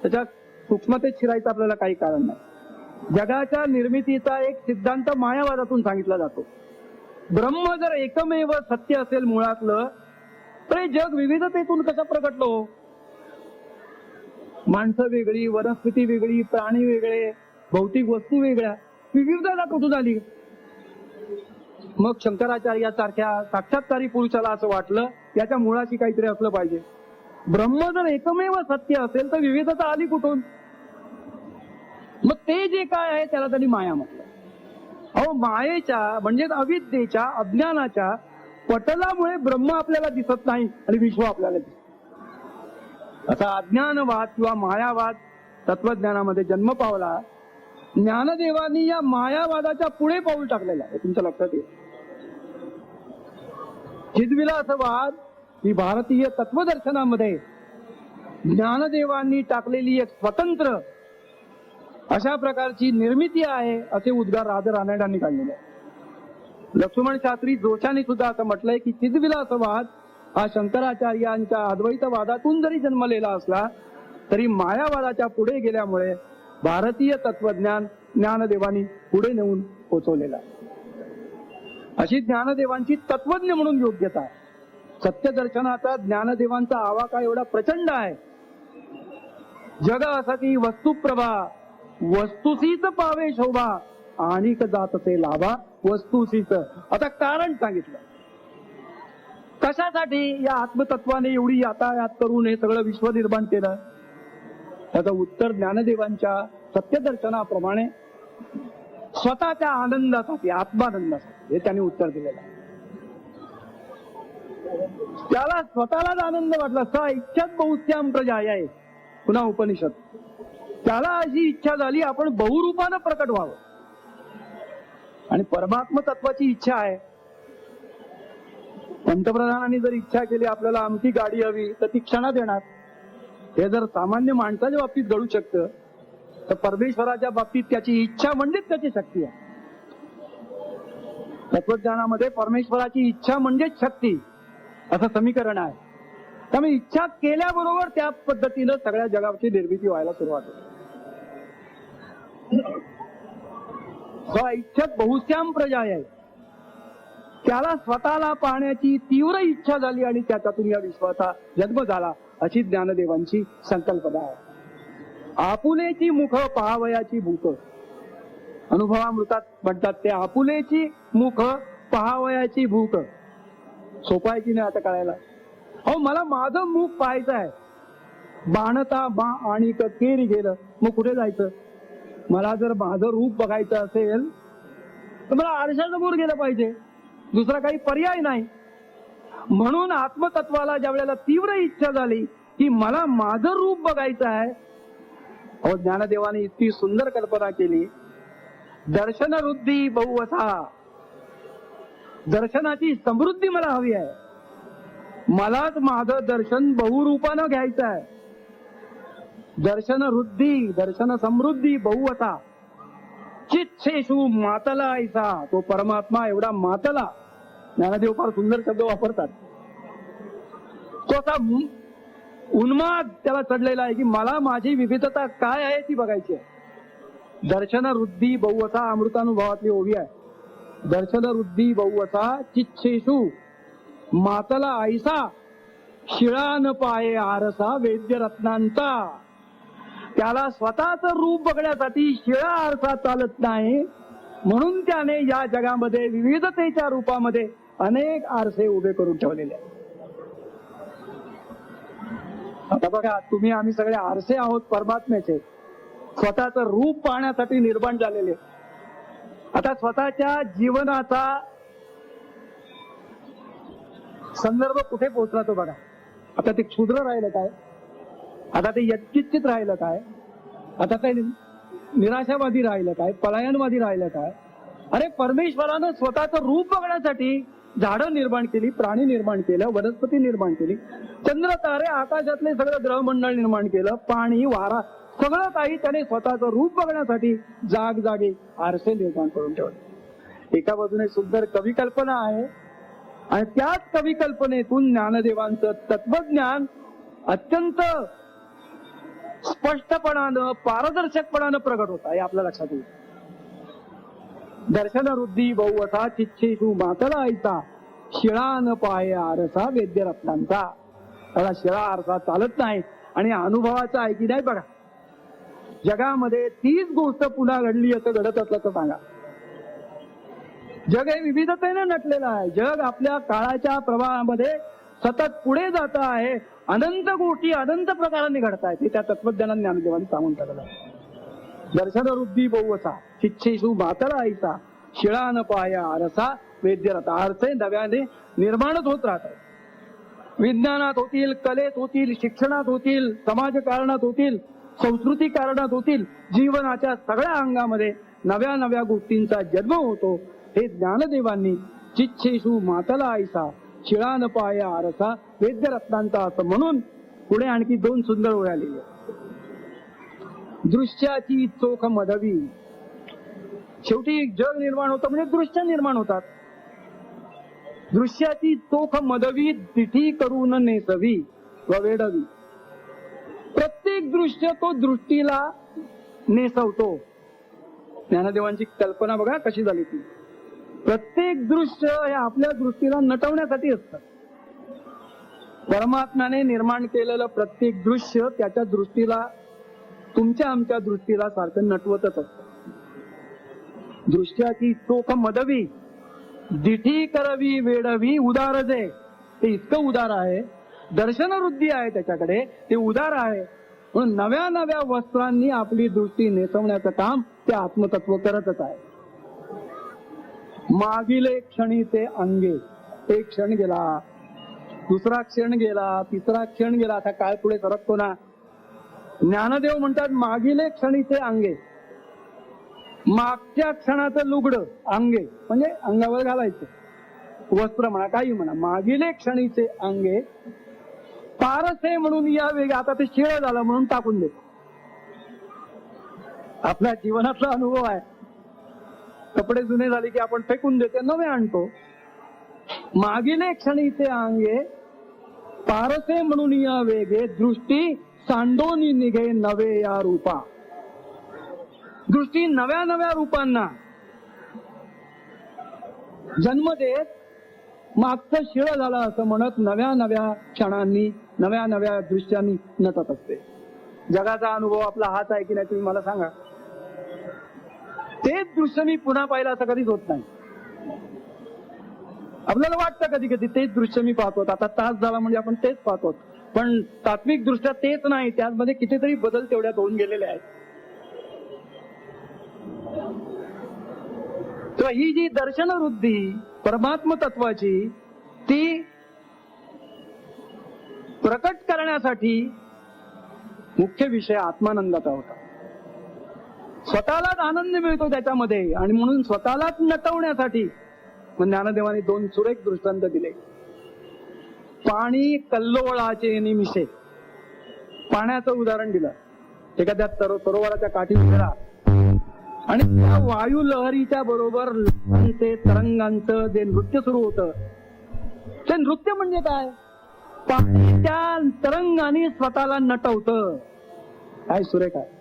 त्याच्या सूक्ष्मतेत शिरायचं आपल्याला काही कारण नाही. जगाच्या निर्मितीचा एक सिद्धांत मायावादातून सांगितला जातो. ब्रह्म जर एकमेव सत्य असेल मुळातलं, तर हे जग विविधतेतून कसं प्रगटलो? माणसं वेगळी, वनस्पती वेगळी, प्राणी वेगळे, भौतिक वस्तू वेगळ्या, विविधता कुठून आली? मग शंकराचार्यासारख्या साक्षात्कारी पुरुषाला असं वाटलं याच्या मुळाशी काहीतरी असलं पाहिजे. ब्रह्म जर एकमेव सत्य असेल तर विविधता आली कुठून? मग ते जे काय आहे त्याला त्यांनी माया म्हटलं. मायेच्या म्हणजे अविद्येच्या, अज्ञानाच्या पटलामुळे ब्रह्म आपल्याला दिसत नाही आणि विश्व आपल्याला दिसत. असा अज्ञानवाद किंवा मायावाद तत्वज्ञानामध्ये जन्म पावला. ज्ञानदेवांनी या मायावादाच्या पुढे पाऊल टाकलेला आहे, तुमच्या लक्षात येईल. चिद्विलासवाद ही भारतीय तत्वदर्शनामध्ये ज्ञानदेवांनी टाकलेली एक स्वतंत्र अशा प्रकारची निर्मिती आहे असे उद्गार राजा रानड्यांनी काढलेले आहे. लक्ष्मण शास्त्री जोशाने सुद्धा असं म्हटलंय की चिद्विलासवाद हा शंकराचार्यांच्या अद्वैतवादातून जरी जन्मलेला असला तरी मायावादाच्या पुढे गेल्यामुळे भारतीय तत्वज्ञान ज्ञानदेवांनी पुढे नेऊन पोचवलेला आहे. अशी ज्ञानदेवांची तत्वज्ञ म्हणून योग्यता आहे. सत्यदर्शनाचा ज्ञानदेवांचा आवाका एवढा प्रचंड आहे. जग असा की वस्तुप्रभा, वस्तुसीच पावे शोभा, आणिक जातसे लाभा वस्तुसीच. आता कारण सांगितलं कशासाठी या आत्मतत्वाने एवढी यातायात करून हे सगळं विश्व निर्माण केलं. त्याचं उत्तर ज्ञानदेवांच्या सत्यदर्शनाप्रमाणे स्वतःच्या आनंदासाठी, आत्मानंदासाठी हे त्यांनी उत्तर दिलेलं आहे. त्याला स्वतःलाच आनंद वाटला. स इच्छाच बहुस्याम प्रजा आहे पुन्हा उपनिषद. त्याला अशी इच्छा झाली आपण बहुरूपानं प्रकट व्हावं. आणि परमात्म तत्वाची इच्छा आहे. पंतप्रधानांनी जर इच्छा केली आपल्याला आमची गाडी हवी तर ती क्षणात येणार. हे जर सामान्य माणसाच्या बाबतीत घडू शकतं तर परमेश्वराच्या बाबतीत त्याची इच्छा म्हणजेच त्याची शक्ती आहे. तत्वज्ञानामध्ये परमेश्वराची इच्छा म्हणजेच शक्ती असं समीकरण आहे. त्यामुळे इच्छा केल्याबरोबर त्या पद्धतीनं सगळ्या जगाची निर्मिती व्हायला सुरुवात होते. स्व इच्छत बहुश्याम प्रजाय, त्याला स्वतःला पाहण्याची तीव्र इच्छा झाली आणि त्याच्यातून या विश्वाचा जन्म झाला, अशी ज्ञानदेवांची संकल्पना आहे. आपुलेची मुख पहावयाची भूत, अनुभवामृतात म्हणतात ते आपुलेची मुख पहावयाची भूक. सोपं आहे की नाही आता कळायला? अहो मला माझं मुख पाहायचं आहे. बाणता बा आणि केरी गेलं, मग कुठे जायचं? मला जर माझं रूप बघायचं असेल तर मला आरशासमोर गेलं पाहिजे, दुसरा काही पर्याय नाही. म्हणून आत्मतत्वाला ज्या वेळेला तीव्र इच्छा झाली की मला माझं रूप बघायचं आहे, अहो ज्ञानदेवाने इतकी सुंदर कल्पना केली. दर्शन वृद्धी बहुवसा, दर्शनाची समृद्धी मला हवी आहे. मलाच माझं दर्शन बहुरूपानं घ्यायचं आहे. दर्शन वृद्धी, दर्शन समृद्धी बहुवसा, चिच्छेषु मातला ऐसा, तो परमात्मा एवढा मातला. ज्ञानदेव फार सुंदर शब्द वापरतात. तो असा उन्माद त्याला चढलेला आहे की मला माझी विविधता काय आहे ती बघायची आहे. दर्शन वृद्धी बहुवसा अमृतानुभवातली ओवी आहे. दर्शन वृद्धी बहुवसा चिच्छेषु मातला ऐसा, शिळान पाये आरसा वेद्य रत्नांचा. त्याला स्वतःच रूप बघण्यासाठी शिळा आरसा चालत नाही, म्हणून त्याने या जगामध्ये विविधतेच्या रूपामध्ये अनेक आरसे उभे करून ठेवलेले आहेत. आता बघा, तुम्ही आम्ही सगळे आरसे आहोत परमात्म्याचे, स्वतःच रूप पाहण्यासाठी निर्माण झालेले. आता स्वतःच्या जीवनाचा संदर्भ कुठे पोहोचला तो बघा. आता ते क्षुद्र राहिलं काय? आता ते यत्किंचित राहिलं काय? आता ते निराशावादी राहिलं काय? पलायनवादी राहिलं काय? अरे परमेश्वरानं स्वतःचं रूप बघण्यासाठी झाडं निर्माण केली, प्राणी निर्माण केलं, वनस्पती निर्माण केली, चंद्र तारे आकाशातले सगळं ग्रहमंडळ निर्माण केलं, पाणी वारा सगळं काही त्याने स्वतःचं रूप बघण्यासाठी जागजागी आरसे निर्माण करून ठेवले. एका बाजूने सुंदर कविकल्पना आहे आणि त्याच कविकल्पनेतून ज्ञानदेवांचं तत्वज्ञान अत्यंत स्पष्टपणानं पारदर्शकपणानं प्रगट होत आहे, आपल्या लक्षात येईल. दर्शन वृद्धी बहुवसा चिच्छेषु मातला ऐसा, शिळान पाय आरसा वेद्य रत्नांचा. त्याला शिळा आरसा चालत नाही आणि अनुभवाचा आहे की नाही बघा. जगामध्ये तीच गोष्ट पुन्हा घडली असं घडत असलं तर सांगा. जग हे विविधतेने नटलेलं आहे. जग आपल्या काळाच्या प्रवाहामध्ये सतत पुढे जात आहे. अनंत गोष्टी अनंत प्रकाराने घडत आहेत, हे त्या तत्वज्ञानाने ज्ञानदेवांनी सांगून टाकलं आहे. दर्शन वृद्धी बहुवसा चिच्छेषु मातला ऐसा, शिळान पाया आरसा वेद्यरथ. आरसे नव्याने निर्माणच होत राहतात. विज्ञानात होतील, कलेत होतील, शिक्षणात होतील, समाजकारणात होतील, संस्कृती कारणात होतील, जीवनाच्या सगळ्या अंगामध्ये नव्या नव्या गोष्टींचा जन्म होतो. हे ज्ञानदेवांनी चिच्छेषु मातला ऐसा, शिळान पाया आरसा वेद्यरत्नांचा असं म्हणून पुढे आणखी दोन सुंदर ओळी आलेली. दृश्याची चोख मधवी. शेवटी जग निर्माण होतं म्हणजे दृश्य निर्माण होतात. दृश्याची चोख मधवी तिठी करून नेसवी व वेडवी. प्रत्येक दृश्य तो दृष्टीला नेसवतो. ज्ञानदेवांची कल्पना बघा कशी झाली ती. प्रत्येक दृश्य हे आपल्या दृष्टीला नटवण्यासाठी असतं. परमात्म्याने निर्माण केलेलं प्रत्येक दृश्य त्याच्या दृष्टीला, तुमच्या आमच्या दृष्टीला सारखं नटवतच असतं. दृश्याची चोख मदवी दिठी करवी वेडवी उदार जे. ते इतकं उदार आहे, दर्शन वृद्धी आहे त्याच्याकडे, ते उदार आहे. म्हणून नव्या नव्या वस्त्रांनी आपली दृष्टी नेसवण्याचं काम ते आत्मतत्व करतच आहे. मागील क्षणीचे अंगे. एक क्षण गेला, दुसरा क्षण गेला, तिसरा क्षण गेला, आता काळ पुढे सरकतो ना. ज्ञानदेव म्हणतात मागील क्षणीचे अंगे. मागच्या क्षणाचं लुगडं अंगे म्हणजे अंगावर घालायचं, वस्त्र म्हणा काही म्हणा. मागील क्षणीचे अंगे पारसे म्हणून या वेग. आता ते शिळ झालं म्हणून टाकून देतो. आपल्या जीवनातला अनुभव आहे. कपडे जुने झाले की आपण फेकून देतो, नवे आणतो. मागील क्षणीचे अंगे पारसे म्हणून या वेगे, दृष्टी सांडोनी निघे नवे या रूपा. दृष्टी नव्या नव्या रूपांना जन्म देत मागचं शिळ झालं असं म्हणत नव्या नव्या क्षणांनी नव्या नव्या दृश्यांनी नटत असते. जगाचा अनुभव आपला हाच आहे की नाही तुम्ही मला सांगा. तेच दृश्य मी पुन्हा पाहिलं असं कधीच होत नाही. आपल्याला वाटतं कधी कधी तेच दृश्य मी पाहतो, आता तास झाला म्हणजे आपण तेच पाहतो, पण तात्विक दृष्ट्या तेच नाही, त्यामध्ये कितीतरी बदल तेवढ्यात होऊन गेलेले आहेत. तर ही जी दर्शन वृद्धी परमात्म तत्वाची ती प्रकट करण्यासाठी मुख्य विषय आत्मानंदाचा होता. स्वतःलाच आनंद मिळतो त्याच्यामध्ये आणि म्हणून स्वतःलाच नटवण्यासाठी ज्ञानदेवाने 2 सुरेख दृष्टांत दिले. पाणी कल्लोळाचे निमिषे, पाण्याचं उदाहरण दिलं. एखाद्या सरोवराच्या काठी उभा आणि त्या वायू लहरीच्या बरोबर तरंगांचं जे नृत्य सुरू होतं, ते नृत्य म्हणजे काय? पाणी त्या तरंगाने स्वतःला नटवतं. काय सुरेख आहे.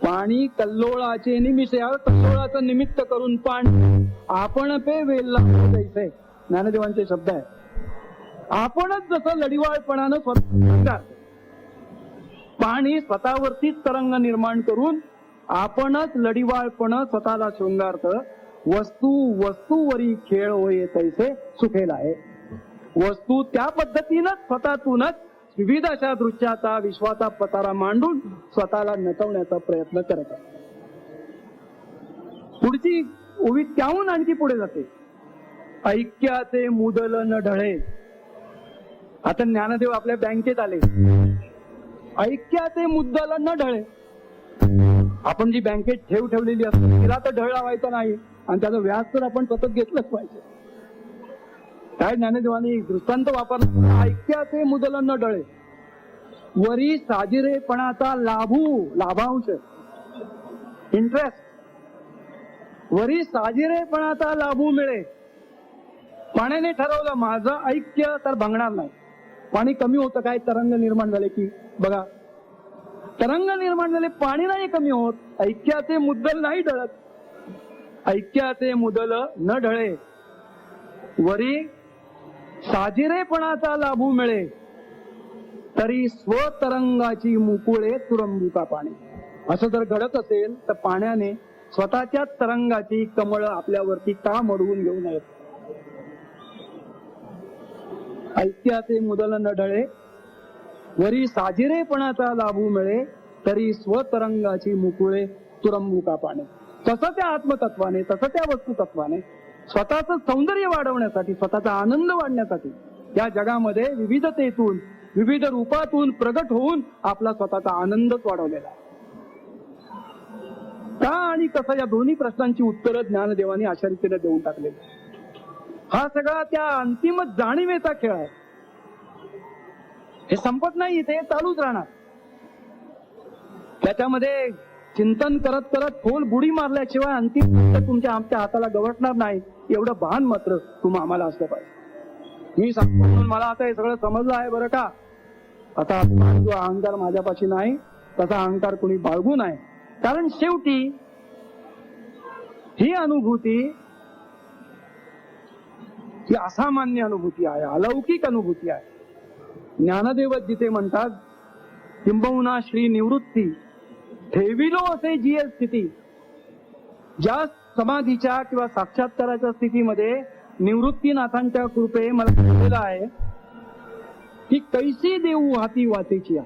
पाणी कल्लोळाचे निमिषे, कल्लोळाचं निमित्त करून पाणी आपण पे वेल जैसे ज्ञानदेवांचे शब्द आहे. आपणच जसं लढिवाळपणानं स्वतः पाणी स्वतःवरतीच तरंग निर्माण करून आपणच लढिवाळपणं स्वतःला शृंगारतं. वस्तूवरी खेळ होय तैसे सुखेल आहे. वस्तू त्या पद्धतीनंच स्वतःतूनच विविध अशा दृश्याचा विश्वाचा पतारा मांडून स्वतःला नटवण्याचा प्रयत्न करत आहे. पुढची ओवी त्याहून आणखी पुढे जाते. ऐक्याचे मुदल न ढळे. आता ज्ञानदेव आपल्या बँकेत आले. ऐक्याचे मुद्दल न ढळे. आपण जी बँकेत ठेव ठेवलेली असते तिला तर ढळ लावायचा नाही आणि त्याचं व्याज तर आपण सतत घेतलंच पाहिजे. काय ज्ञानदेवानी दृष्टांत वापरला. ऐक्याचे मुदल न ढळे. वरी साजिरेपणाचा लाभांश इंटरेस्ट, वरी साजिरेपणाचा लाभू मिळे. पाण्याने ठरवलं माझं ऐक्य तर भांगणार नाही. पाणी कमी होतं काय? तरंग निर्माण झाले की बघा, तरंग निर्माण झाले, पाणी नाही कमी होत. ऐक्याचे मुद्दल नाही ढळत. ऐक्याचे मुदल न ढळे. वरी साजिरेपणाचा लाभू मिळे. तरी स्वतरंगाची मुकुळे तुरंबुका पाणी. असं जर घडत असेल तर पाण्याने स्वतःच्या तरंगाची कमळ आपल्यावरती का मडवून घेऊ नयेत. ऐक्याचे मुदल न ढळे. वरी साजिरेपणाचा लाभू मिळे. तरी स्वतरंगाची मुकुळे तुरंबुका पाणी. तसं त्या आत्मतत्वाने, तसं त्या वस्तुतत्वाने स्वतःचं सौंदर्य वाढवण्यासाठी, स्वतःचा आनंद वाढण्यासाठी या जगामध्ये विविधतेतून विविध रूपातून प्रगट होऊन आपला स्वतःचा आनंदच वाढवलेला. का आणि कसं या दोन्ही प्रश्नांची उत्तरं ज्ञानदेवानी अशा रीतीने देऊन टाकलेली. हा सगळा त्या अंतिम जाणीवेचा खेळ आहे. हे संपत नाही, ते चालूच राहणार. त्याच्यामध्ये चिंतन करत करत खोल बुडी मारल्याशिवाय अंतिम तुमच्या आमच्या हाताला गवटणार नाही, एवढं भान मात्र तुम्ही आम्हाला असलं पाहिजे. मी सांगतो म्हणून मला आता हे सगळं समजलं आहे बरं का. आता जो अहंकार माझ्यापाशी नाही तसा अहंकार कुणी बाळगू नये. कारण शेवटी ही अनुभूती ही असामान्य अनुभूती आहे, अलौकिक अनुभूती आहे. ज्ञानदेव जिथे म्हणतात किंबहुना श्री निवृत्ती ठेविलो असे जी स्थिती. ज्या समाधीच्या किंवा साक्षात्काराच्या स्थितीमध्ये निवृत्तीनाथांच्या कृपे मला कळलेलं आहे की कैसी देऊ हाती वाचेची.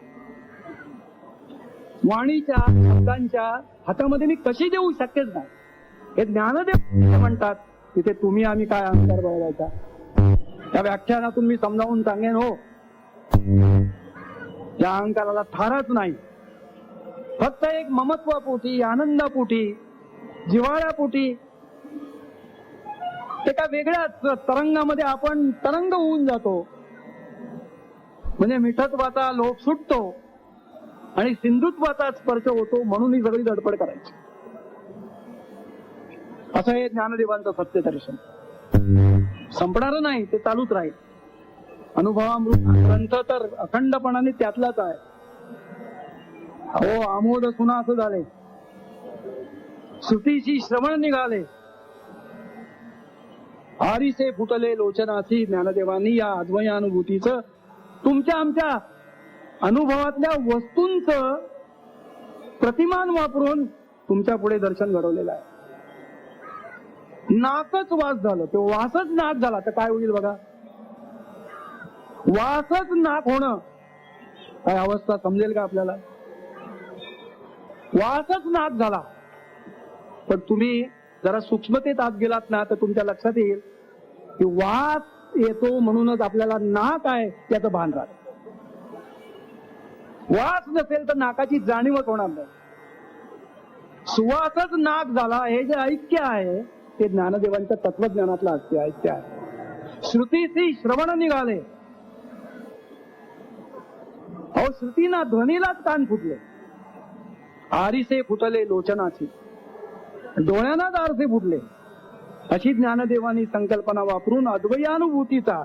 वाणीच्या शब्दांच्या हातामध्ये मी कशी देऊ शक्यच नाही. हे ज्ञानदेव म्हणतात. तिथे तुम्ही आम्ही काय अहंकार बाळगायचा. त्या व्याख्यानातून मी समजावून सांगेन हो, या अहंकाराला थारच नाही. फक्त एक ममत्वापोटी, आनंदापोटी, जिव्हाळ्यापोटी एका वेगळ्याच तरंगामध्ये आपण तरंग होऊन जातो. म्हणजे मिठत्वाचा लोभ सुटतो आणि सिंधुत्वाचा स्पर्श होतो, म्हणून ही सगळी धडपड करायची. असं हे ज्ञानदेवांचं सत्य दर्शन. संपणार नाही, ते चालूच राहील. अनुभवामृत ग्रंथ तर अखंडपणाने त्यातलाच आहे. हो आमोद सुना असं झाले, श्रुतीशी श्रवण निघाले. आरिसे फुटले लोचनासी ज्ञानदेवांनी या अद्वय अनुभूतीचं तुमच्या आमच्या अनुभवातल्या वस्तूंचं प्रतिमान वापरून तुमच्या पुढे दर्शन घडवलेलं आहे. नाकच वास झालं, तो वासच नाक झाला तर काय होईल बघा. वासच नाक होणं काय अवस्था समजेल का आपल्याला. वासच नाक झाला. पण तुम्ही जरा सूक्ष्मतेत आत गेलात ना तर तुमच्या लक्षात येईल की वास येतो म्हणूनच आपल्याला नाक आहे त्याचं भान राहत. वास नसेल तर नाकाची जाणीवच होणार नाही. सुवासच नाक झाला. हे जे ऐक्य आहे ते ज्ञानदेवांच्या तत्वज्ञानातलं ऐक्य आहे. श्रुतीशी श्रवण निघाले. अहो श्रुतीना ध्वनीलाच कान फुटले. आरिसे फुटले लोचनाची, डोळ्यांनाच आरसे फुटले. अशी ज्ञानदेवानी संकल्पना वापरून अद्वयानुभूतीचा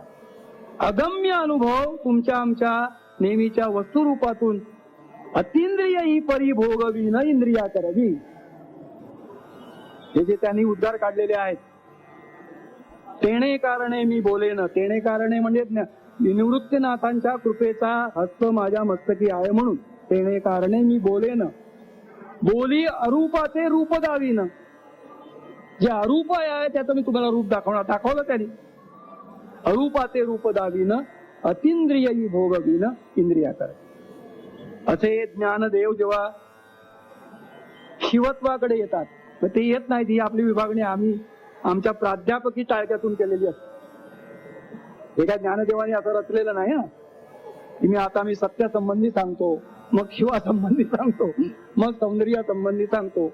अगम्य अनुभव तुमच्या आमच्या नेहमीच्या वस्तुरूपातून अतींद्रिय ही परिभोगवी न इंद्रिया करवी, हे जे त्यांनी उद्गार काढलेले आहेत. तेणे कारणे मी बोलेन. तेणे कारणे म्हणजे निवृत्तीनाथांच्या कृपेचा हस्त माझ्या मस्तकी आहे म्हणून तेणे कारणे मी बोलेन. बोली अरूपाचे रूप दावीन. जे अरूप आहे त्याचं मी तुम्हाला रूप दाखवलं त्यांनी. अरूपाचे रूप दावीन अतींद्रिय भोगवीन इंद्रिया कर. असे ज्ञानदेव जेव्हा शिवत्वाकडे येतात तर ते येत नाहीत. ही आपली विभागणी आम्ही आमच्या प्राध्यापकी टाळक्यातून केलेली असते. हे काय ज्ञानदेवाने असं रचलेलं नाही हा की मी सत्य संबंधी सांगतो, मग शिवा संबंधी सांगतो, मग सौंदर्य संबंधी सांगतो.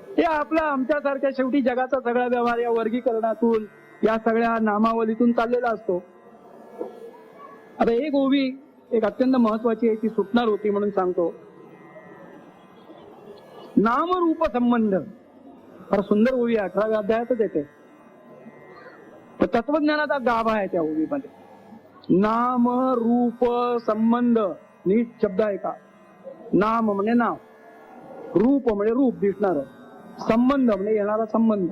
हे आपला आमच्यासारख्या शेवटी जगाचा सगळा व्यवहार या वर्गीकरणातून या सगळ्या नामावलीतून चाललेला असतो. आता एक ओवी एक अत्यंत महत्वाची आहे, ती सुटणार होती म्हणून सांगतो. नामरूप संबंध फार सुंदर ओवी आहे. 18व्या अध्यायातच येते. तत्वज्ञानाचा गाभा आहे त्या ओवीमध्ये. नाम रूप संबंध. नीट शब्द आहे का. नाम म्हणजे नाव, रूप म्हणजे रूप दिसणार, संबंध म्हणजे येणारा संबंध.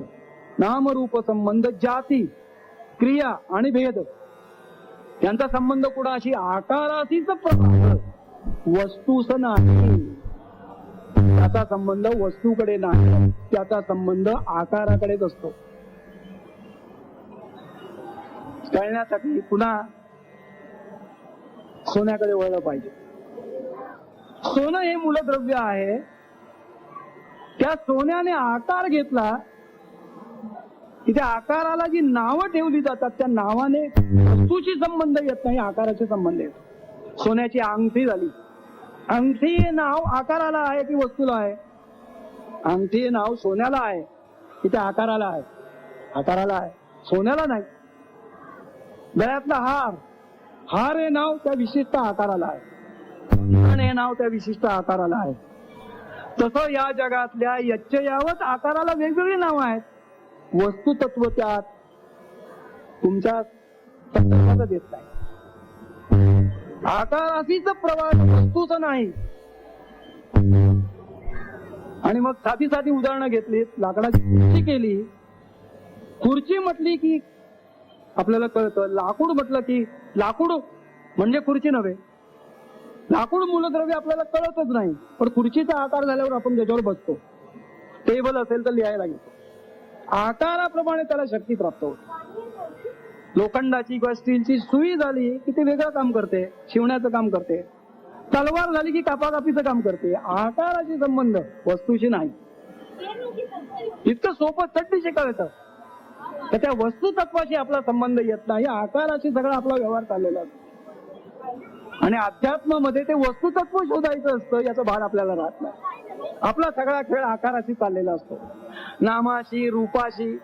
नाम रूप संबंध, जाती क्रिया आणि भेद यांचा संबंध कुणाशी. आकाराशीच प्रकार, वस्तूस नाही. त्याचा संबंध वस्तूकडे नाही, त्याचा संबंध आकाराकडेच असतो. कळण्यासाठी पुन्हा सोन्याकडे वळलं पाहिजे. सोनं हे मूलद्रव्य आहे. त्या सोन्याने आकार घेतला की त्या आकाराला जी नावं ठेवली जातात त्या नावाने वस्तूशी संबंध येत नाही, आकाराचे संबंध येत. सोन्याची अंगठी झाली. अंगठी हे नाव आकाराला आहे की वस्तूला आहे. अंगठी हे नाव सोन्याला आहे की त्या आकाराला आहे. आकाराला आहे, सोन्याला नाही. गळ्यातला हार, हार हे नाव त्या विशिष्ट आकाराला आहे. हे नाव त्या विशिष्ट आकाराला आहे. तसं या जगातल्या यच्चयावत आकाराला वेगवेगळी नावं आहेत. वस्तू तत्व त्यात तुमच्या तत्वाला देत नाही. आकाराशीच प्रवास, वस्तूच नाही. आणि मग साधी साधी उदाहरणं घेतली. लाकडाची खुर्ची केली. खुर्ची म्हटली की आपल्याला कळतं. लाकूड म्हटलं की लाकूड म्हणजे खुर्ची नव्हे. लाकूड मूलद्रव्य आपल्याला कळतच नाही, पण खुर्चीचा आकार झाल्यावर आपण त्याच्यावर बसतो. टेबल असेल तर लिहायला घेतो. आकाराप्रमाणे त्याला शक्ती प्राप्त होते. लोखंडाची किंवा स्टीलची सुई झाली की ते वेगळं काम करते, शिवण्याचं काम करते. तलवार झाली की कापाकापीचं काम करते. आकाराशी संबंध, वस्तूशी नाही. इतकं सोपं चट्टी शिकायचं. तर त्या वस्तू तत्वाशी आपला संबंध येत नाही, आकाराशी सगळा आपला व्यवहार चाललेला असतो. आणि अध्यात्मामध्ये ते वस्तुतत्व शोधायचं असतं, याचं भान आपल्याला राहत नाही. आपला सगळा खेळ आकाराशी चाललेला असतो. नामाशी, रूपाशी,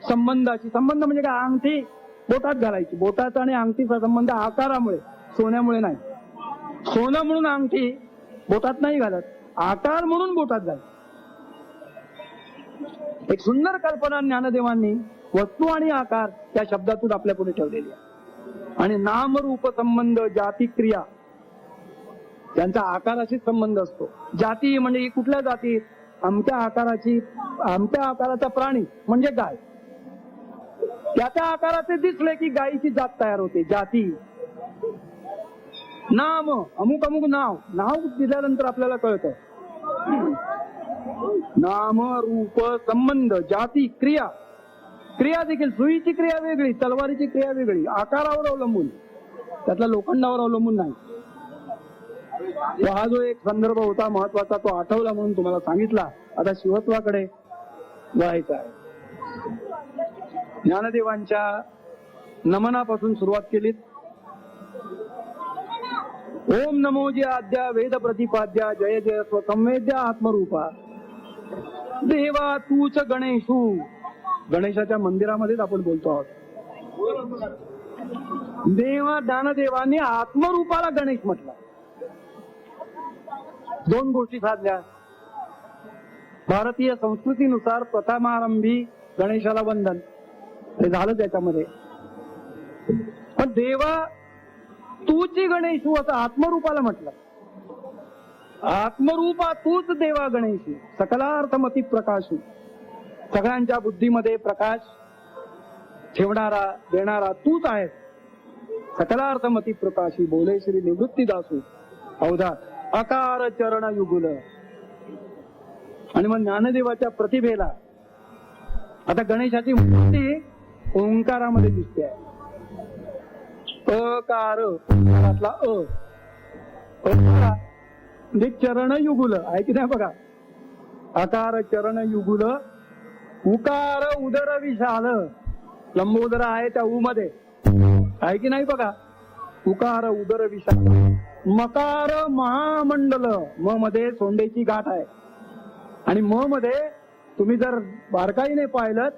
संबंधाशी. संबंध म्हणजे काय. अंगठी बोटात घालायची. बोटाचा आणि अंगठीचा संबंध आकारामुळे, सोन्यामुळे नाही. सोनं म्हणून अंगठी बोटात नाही घालत, आकार म्हणून बोटात घालत. एक सुंदर कल्पना ज्ञानदेवांनी वस्तू आणि आकार या शब्दातून आपल्या पुढे ठेवलेली आहे. आणि नाम रूप संबंध, जाती क्रिया त्यांचा आकाराशी संबंध असतो. जाती म्हणजे कुठल्या जाती. अमक्या आकाराचा प्राणी म्हणजे गाय. त्या आकाराचे दिसले की गायीची जात तयार होते. जाती, नाम, अमुक अमुक नाव दिल्यानंतर आपल्याला कळतं. नाम, रूप, संबंध, जाती, क्रिया देखील. सुईची क्रिया वेगळी, तलवारीची क्रिया वेगळी, आकारावर अवलंबून, त्यातल्या लोखंडावर अवलंबून नाही. हा जो एक संदर्भ होता महत्वाचा, तो आठवला म्हणून तुम्हाला सांगितला. आता शिवत्वाकडे वळायचं आहे. ज्ञानदेवांच्या नमनापासून सुरुवात केलीत. ओम नमो जे आद्या वेद प्रतिपाद्या जय जय स्वसंवेद्या आत्मरूपा देवा तूच गणेशू. गणेशाच्या मंदिरामध्येच आपण बोलतो आहोत. देवा ज्ञानदेवांनी आत्मरूपाला गणेश म्हटला. दोन गोष्टी साधल्या. भारतीय संस्कृतीनुसार प्रथमारंभी गणेशाला वंदन हे झालं त्याच्यामध्ये. पण देवा तूची गणेशू असं आत्मरूपाला म्हटलं. आत्मरूपा तूच देवा गणेशू सकलार्थमती प्रकाशू. सगळ्यांच्या बुद्धीमध्ये प्रकाश ठेवणारा देणारा तूच आहेस. सकलार्थमती प्रकाशी बोले श्री निवृत्तीदासू अवधात अकार चरण युगुल. आणि मग ज्ञानदेवाच्या प्रतिभेला आता गणेशाची मूर्ती ओंकारामध्ये दिसते आहे. अकार, ओंकारातला म्हणजे चरण युगुल आहे की नाही बघा. अकार चरण युगुल, उकार उदर विशाल, लंबोदर आहे त्या उ मध्ये आहे की नाही बघा. उकार उदर विशाल, मकार महामंडल, म मध्ये सोंडेची गाठ आहे. आणि म मध्ये तुम्ही जर बारकाईने पाहिलं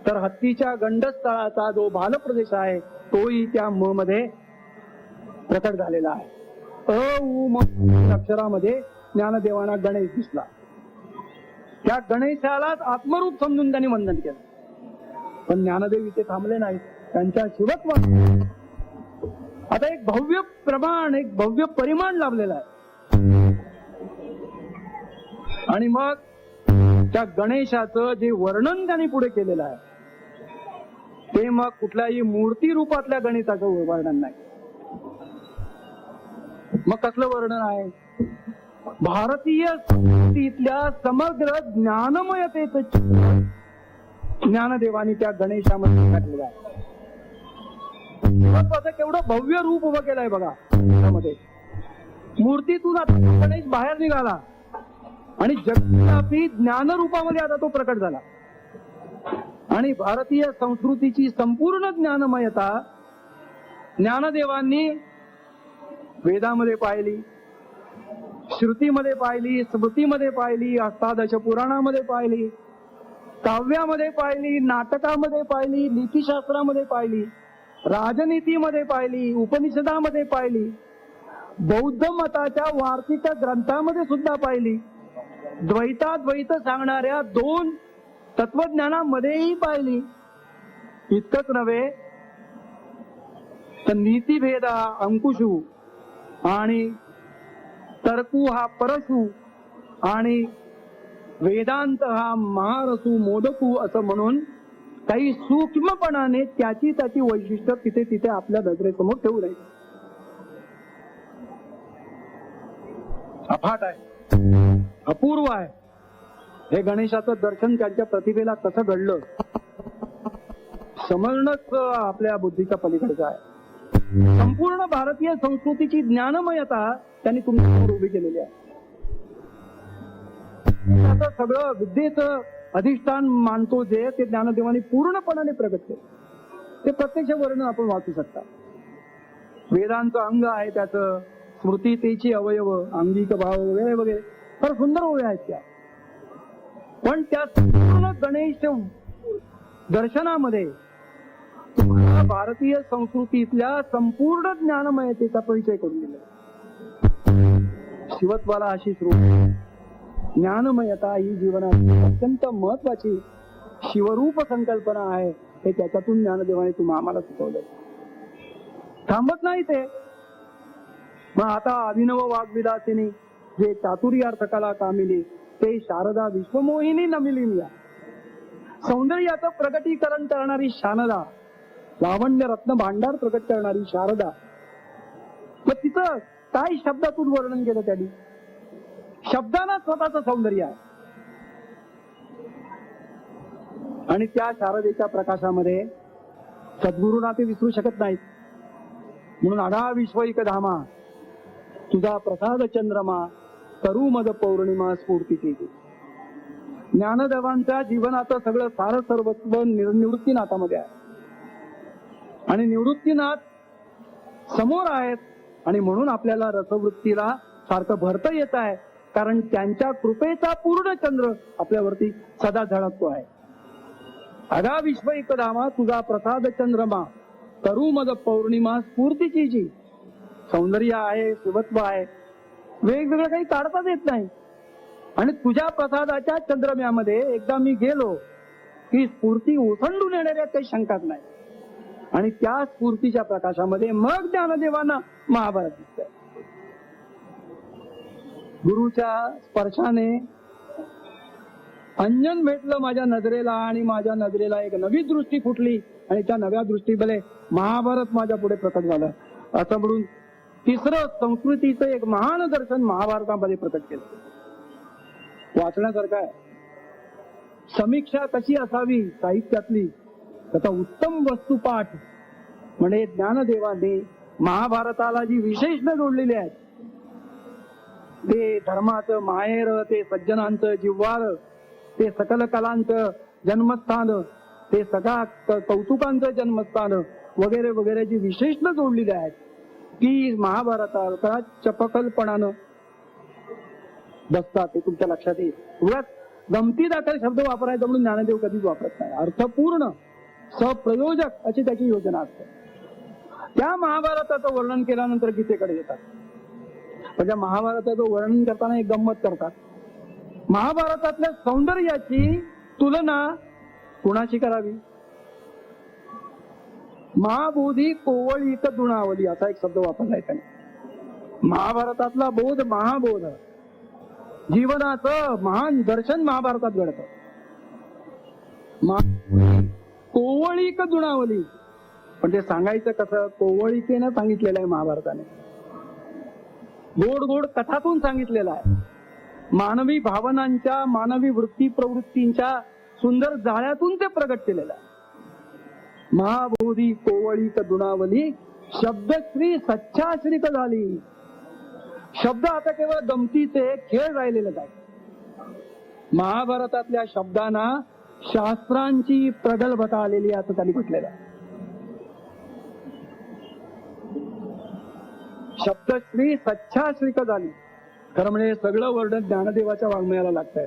तर हत्तीच्या गंडस्थळाचा जो भाल प्रदेश आहे तोही त्या म मध्ये प्रकट झालेला आहे. अक्षरामध्ये ज्ञानदेवांना गणेश दिसला. त्या गणेशालाच आत्मरूप समजून त्यांनी वंदन केलं. पण ज्ञानदेव इथे थांबले नाहीत. त्यांच्या शिवत्व आता एक भव्य प्रमाण, एक भव्य परिमाण लाभलेलं आहे. आणि मग त्या गणेशाचं जे वर्णन त्यांनी पुढे केलेलं आहे ते मग कुठल्याही मूर्ती रूपातल्या गणेशाचं वर्णन नाही. मग कसलं वर्णन आहे? भारतीय संस्कृतीतल्या समग्र ज्ञानमयतेचं चित्र ज्ञानदेवानी त्या गणेशामध्ये घातलेलं आहे. महत्वाचं केवढं भव्य रूप उभं केलंय बघा. त्यामध्ये मूर्तीतून आता गणेश बाहेर निघाला आणि जगव्यापी ज्ञान रूपामध्ये आता तो प्रकट झाला. आणि भारतीय संस्कृतीची संपूर्ण ज्ञानमयता ज्ञानदेवांनी वेदामध्ये पाहिली, श्रुतीमध्ये पाहिली, स्मृतीमध्ये पाहिली, अष्टादश पुराणामध्ये पाहिली, काव्यामध्ये पाहिली, नाटकामध्ये पाहिली, नीतिशास्त्रामध्ये पाहिली, राजनीतीमध्ये पाहिली, उपनिषदामध्ये पाहिली, बौद्ध मताच्या वार्तिक ग्रंथामध्ये सुद्धा पाहिली, द्वैताद्वैत सांगणाऱ्या दोन तत्वज्ञानामध्येही पाहिली. इतकंच नव्हे तर नीतिभेद हा अंकुशू आणि तर्कू हा परशू आणि वेदांत हा महारसू मोदकू असं म्हणून काही सूक्ष्मपणाने त्याची वैशिष्ट्य तिथे तिथे आपल्या नजरेसमोर ठेवू नये. अफाट आहे, अपूर्व आहे. हे गणेशाचं दर्शन त्यांच्या प्रतिभेला कसं घडलं समजणंच आपल्या बुद्धीच्या पलीकडचं आहे. संपूर्ण भारतीय संस्कृतीची ज्ञानमयता त्यांनी तुमच्यासमोर उभी केलेली आहे. आता सगळं विद्येचं अधिष्ठान मानतो जे ते ज्ञानदेवांनी पूर्णपणाने प्रगत केलं. ते प्रत्यक्ष वर्णन आपण वाचू शकता. वेदांचं अंग आहे त्याचं, स्मृतीतेची अवयव, अंगिक भाव वगैरे वगैरे फार सुंदर ओव्या आहेत त्या. पण त्या संपूर्ण गणेश दर्शनामध्ये तुम्हाला भारतीय संस्कृतीतल्या संपूर्ण ज्ञानमयतेचा परिचय करून दिला. शिवत्वाला अशी ज्ञानमयता ही जीवनाची अत्यंत महत्वाची शिवरूप संकल्पना आहे. हे त्याच्यातून ज्ञानदेवाने आम्हाला शिकवलं. थांबत नाही ते. मग आता अभिनव वाग्विलासिनी जे चातुर्यार्थ कला कामिली ते शारदा विश्वमोहिनी नमिली. सौंदर्याचं प्रगटीकरण करणारी शारदा, लावण्य रत्न भांडार प्रकट करणारी शारदा, मग तिचं काय शब्दातून वर्णन केलं त्यांनी? शब्दानं स्वतःचं सौंदर्य आहे. आणि त्या शारदेच्या प्रकाशामध्ये सद्गुरूंना ते विसरू शकत नाहीत. म्हणून अढा विश्वैक धामा तुझा प्रसाद चंद्रमा करू मद पौर्णिमा स्फूर्तीची. ज्ञानदेवांच्या जीवनाचं सगळं सार सर्वस्व निवृत्तीनाथामध्ये आहे. आणि निवृत्तीनाथ समोर आहेत आणि म्हणून आपल्याला रसवृत्तीला सारखं भरता येत आहे, कारण त्यांच्या कृपेचा पूर्ण चंद्र आपल्यावरती सदा झळकतो आहे. अगा विश्वैक धामा तुझा प्रसाद चंद्रमा करू मद पौर्णिमा स्फूर्तीची. जी सौंदर्य आहे, शिवत्व आहे, वेगवेगळं काही काढताच येत नाही. आणि तुझ्या प्रसादाच्या चंद्रम्यामध्ये एकदा मी गेलो की स्फूर्ती ओसंडून येणाऱ्या काही शंकाच नाही. आणि त्या स्फूर्तीच्या प्रकाशामध्ये मग ज्ञानदेवांना महाभारत दिसतंय. गुरुच्या स्पर्शाने अंजन भेटलं माझ्या नजरेला आणि माझ्या नजरेला एक नवी दृष्टी फुटली आणि त्या नव्या दृष्टीबले महाभारत माझ्या पुढे प्रकट झालं. असं म्हणून तिसरं संस्कृतीचं एक महान दर्शन महाभारतामध्ये प्रकट केलं. वाचण्यासारखं आहे. समीक्षा कशी असावी साहित्यातली त्याचा उत्तम वस्तुपाठ म्हणजे ज्ञानदेवाने महाभारताला जी विशेषणं जोडलेली आहेत, ते धर्माचं माहेर, ते सज्जनांचं जिव्हार, ते सकल कलांचं जन्मस्थान, ते सगळ्या कौतुकांचं जन्मस्थान वगैरे वगैरे जी विशेषणं जोडलेली आहेत ती महाभारताला चपकलपणानं बसतात. ते तुमच्या लक्षात येईल. उगाच गमती दाखल शब्द वापरायचा म्हणून ज्ञानदेव कधीच वापरत नाही. अर्थपूर्ण सप्रयोजक अशी त्याची योजना असते. त्या महाभारताचं वर्णन केल्यानंतर गीतेकडे येतात. म्हणजे महाभारताचं वर्णन करताना एक गंमत करतात. महाभारतातल्या सौंदर्याची तुलना कुणाशी करावी? महाबोधी कोवळीक दुणावली असा एक शब्द वापरलाय त्याने. महाभारतातला बोध, महाबोध, जीवनाचं महान दर्शन महाभारतात घडतं. कोवळीक दुणावली पण ते सांगायचं कसं? कोवळीकेनं सांगितलेलं आहे महाभारताने. गोड गोड कथातून सांगितलेलं आहे. मानवी भावनांच्या, मानवी वृत्ती प्रवृत्तींच्या सुंदर जाळ्यातून ते प्रगट केलेलं आहे. महाबोधी कोवळीक दुणावली शब्दश्री सच्छाश्रित झाली. शब्द आता केवळ गमतीचे खेळ राहिलेले आहेत. महाभारतातल्या शब्दांना शास्त्रांची प्रगल्भता आलेली असं त्यांनी म्हटलेलं आहे. शब्दश्री सच्छाश्रित झाली. खरं म्हणजे सगळं वर्णन ज्ञानदेवाच्या वाङ्मयाला लागतंय.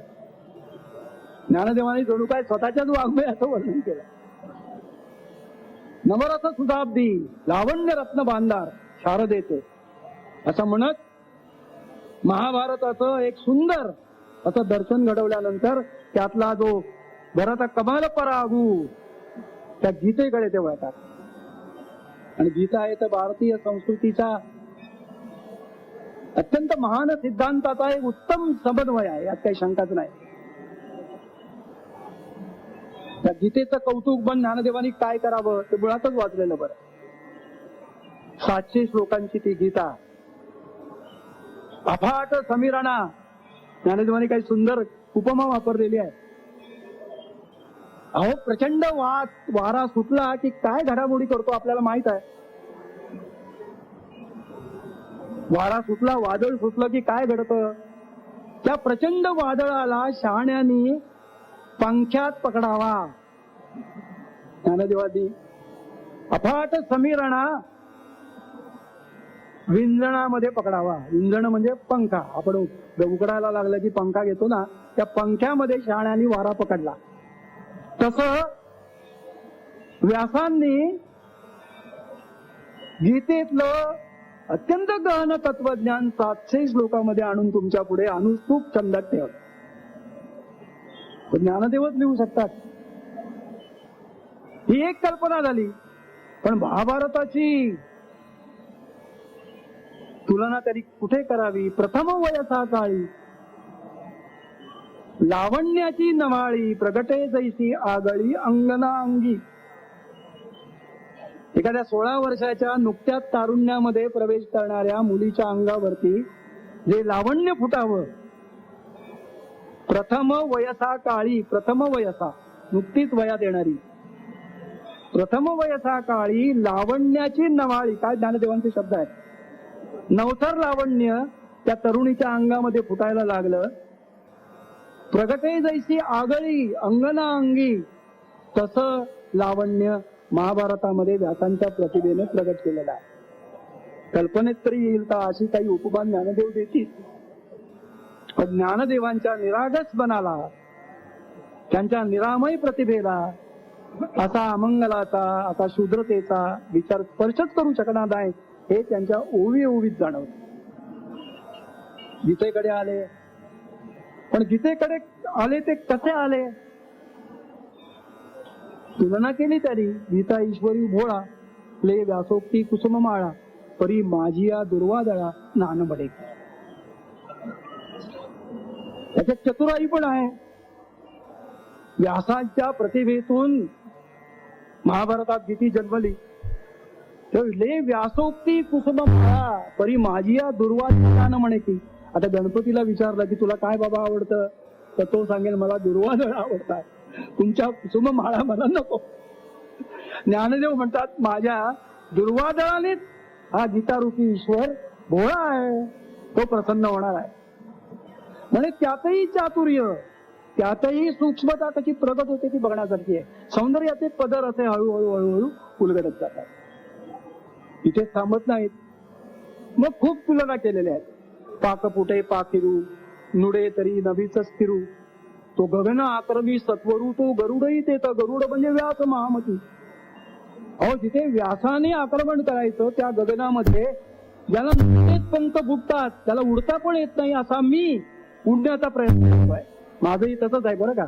ज्ञानदेवाने जणू काय स्वतःच्याच वाङ्मयाचं वर्णन केलं. नवरस सुधाब्दी लावण्य रत्न भांडार शारदेचे असं म्हणत महाभारताचं एक सुंदर असं दर्शन घडवल्यानंतर त्यातला जो भरत कमाल परागू त्या गीतेकडे ते वळतात. आणि गीता आहे तर भारतीय संस्कृतीचा अत्यंत महान सिद्धांताचा एक उत्तम समन्वय आहे, यात काही शंकाच नाही. त्या गीतेचं कौतुक बन ज्ञानदेवानी काय करावं ते मुळातच वाचलेलं बरं. 700 श्लोकांची ती गीता, अफाट समीरणा. ज्ञानदेवानी काही सुंदर उपमा वापरलेली आहे. अहो प्रचंड वारा सुटला की काय घडामोडी करतो आपल्याला माहित आहे. वारा सुटला, वादळ सुटलं की काय घडतं? त्या प्रचंड वादळाला शहाण्यानी पंख्यात पकडावा. ज्ञानदेवादी अफाट समीरणा विंजणामध्ये पकडावा. विंजण म्हणजे पंखा. आपण उकडायला लागलं की पंखा घेतो ना, त्या पंख्यामध्ये शहाण्यानी वारा पकडला. तसं व्यासांनी गीतेतलं अत्यंत गहन तत्वज्ञान 700 श्लोकामध्ये आणून तुमच्या पुढे अनुस्तूप छंदात ठेवलं. ज्ञानदेवच लिहू शकतात. ही एक कल्पना झाली. पण महाभारताची तुलना तरी कुठे करावी? प्रथम वयसा काळी लावण्याची नवाळी प्रगटे जैसी आगळी अंगना अंगी. एखाद्या 16 वर्षाच्या नुकत्याच तारुण्यामध्ये प्रवेश करणाऱ्या मुलीच्या अंगावरती जे लावण्य फुटावं, प्रथम वयसा काळी, प्रथम वयसा नुकतीच वयात येणारी, प्रथम वयसा काळी लावण्याची नवाळी, काय ज्ञानदेवांचे शब्द आहेत. नवथर लावण्य त्या तरुणीच्या अंगामध्ये फुटायला लागलं. प्रगटे जैसी आगळी अंगना अंगी, तसं लावण्य महाभारतामध्ये व्यासांच्या प्रतिभेने प्रगट केलेला आहे. कल्पनेत तरी येईल का अशी काही उपमा ज्ञानदेव देतील. पण ज्ञानदेवांच्या निरागसपणाला, त्यांच्या निरामय प्रतिभेला असा अमंगलाचा, असा शूद्रतेचा विचार स्पर्शच करू शकणार नाही हे त्यांच्या ओवी ओवीत जाणवतं. गीतेकडे आले, पण गीतेकडे आले ते कसे आले? तुलना केली तरी गीता ईश्वरी भोळा, ले व्यासोक्ती कुसुम माळा, परी माझिया दुर्वादळा नान बडे. त्याच्यात चतुराई पण आहे. व्यासाच्या प्रतिभेतून महाभारतात गीती जन्मली. ले व्यासोक्ती कुसुम माळा, परी माझिया दुर्वादळा नान म्हणे की. आता गणपतीला विचारलं की तुला काय बाबा आवडतं, तर तो सांगेल मला दुर्वादळ आवडतात, तुमच्या कुसुम माळा मला नको. ज्ञानदेव म्हणतात माझ्या दुर्वादळानेच हा गीतारूपी ईश्वर भोळा आहे, तो प्रसन्न होणार आहे. म्हणजे त्यातही चातुर्य, त्यातही सूक्ष्मता कशी प्रगट होते ती बघण्यासारखी आहे. सौंदर्याचे पदर असे हळूहळू हळूहळू उलगडत जातात. इथे थांबत नाहीत. मग खूप तुलना केलेल्या आहेत. पाकपुटे पाखिरू, नुडे तरी नभीच स्थिरू, तो गगन आक्रमी सत्वरू, तो गरुडही तेच. गरुड म्हणजे व्यास महामती. अहो, जिथे व्यासाने आक्रमण करायचं त्या गगनामध्ये ज्याला नुकतेच पंख फुटतात, त्याला उडता पण येत नाही, असा मी उडण्याचा प्रयत्न करतोय. माझंही तसंच आहे बरं का.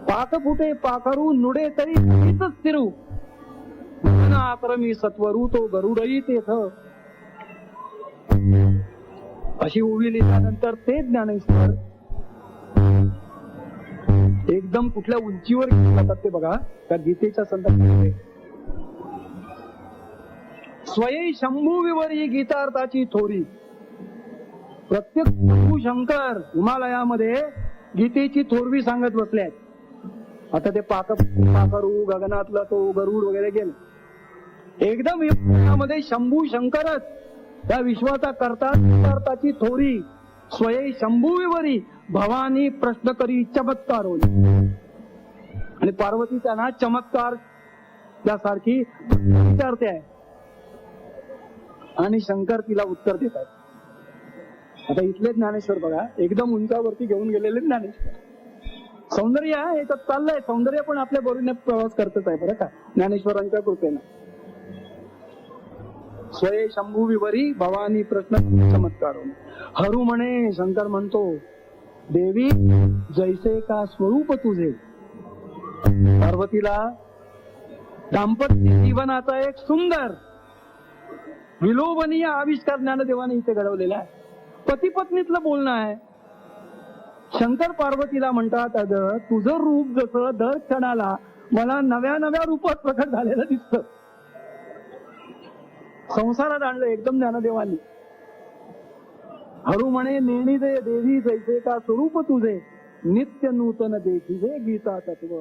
पाकपुटे पाखरू, नुडे तरी नभीच स्थिरू, गगन आक्रमी सत्वरू, तो गरुडही तेच. अशी उभी लिहिल्यानंतर ते ज्ञानेश्वर एकदम कुठल्या उंचीवर जातात ते बघा. त्या गीतेच्या संदर्भामध्ये स्वयं शंभू विवरी गीतार्थाची थोरी. प्रत्येक शंभू शंकर हिमालयामध्ये गीतेची थोरवी सांगत बसले आहेत. आता ते पाखरू, गगनातला तो गरुड वगैरे गेले. एकदम हिमालयामध्ये शंभू शंकरच त्या विश्वाचा करताची थोरी. स्वयं शंभू विवरी भवानी प्रश्न करी चमत्कार होईल. आणि पार्वती त्यांना चमत्कार त्यासारखी विचारते आहे आणि शंकर तिला उत्तर देत आहेत. आता इथले ज्ञानेश्वर बघा, एकदम उंचावरती घेऊन गेलेले ज्ञानेश्वर. सौंदर्य आहे याच्यात चाललंय. सौंदर्य पण आपल्या बरोबर प्रवास करतच आहे बरं का, ज्ञानेश्वरांच्या कृपेनं. स्वयं शंभू विवरी भवानी प्रश्न चमत्कार होईल. हरू म्हणे, शंकर म्हणतो, देवी जैसे का स्वरूप तुझे. पार्वतीला दाम्पत्य जीवनाचा एक सुंदर विलोभनीय आविष्कार ज्ञानदेवाने इथे घडवलेला आहे. पती पत्नीतलं बोलणं आहे. शंकर पार्वतीला म्हणतात, अगं तुझं रूप जसं दर क्षणाला मला नव्या नव्या रूपात प्रकट झालेलं दिसतं. संसारात आणलं एकदम ज्ञानदेवानी. हरू म्हणे, नेणी दे देवी जैसे का स्वरूप तुझे, नित्य नूतन देखिजे गीता तत्व.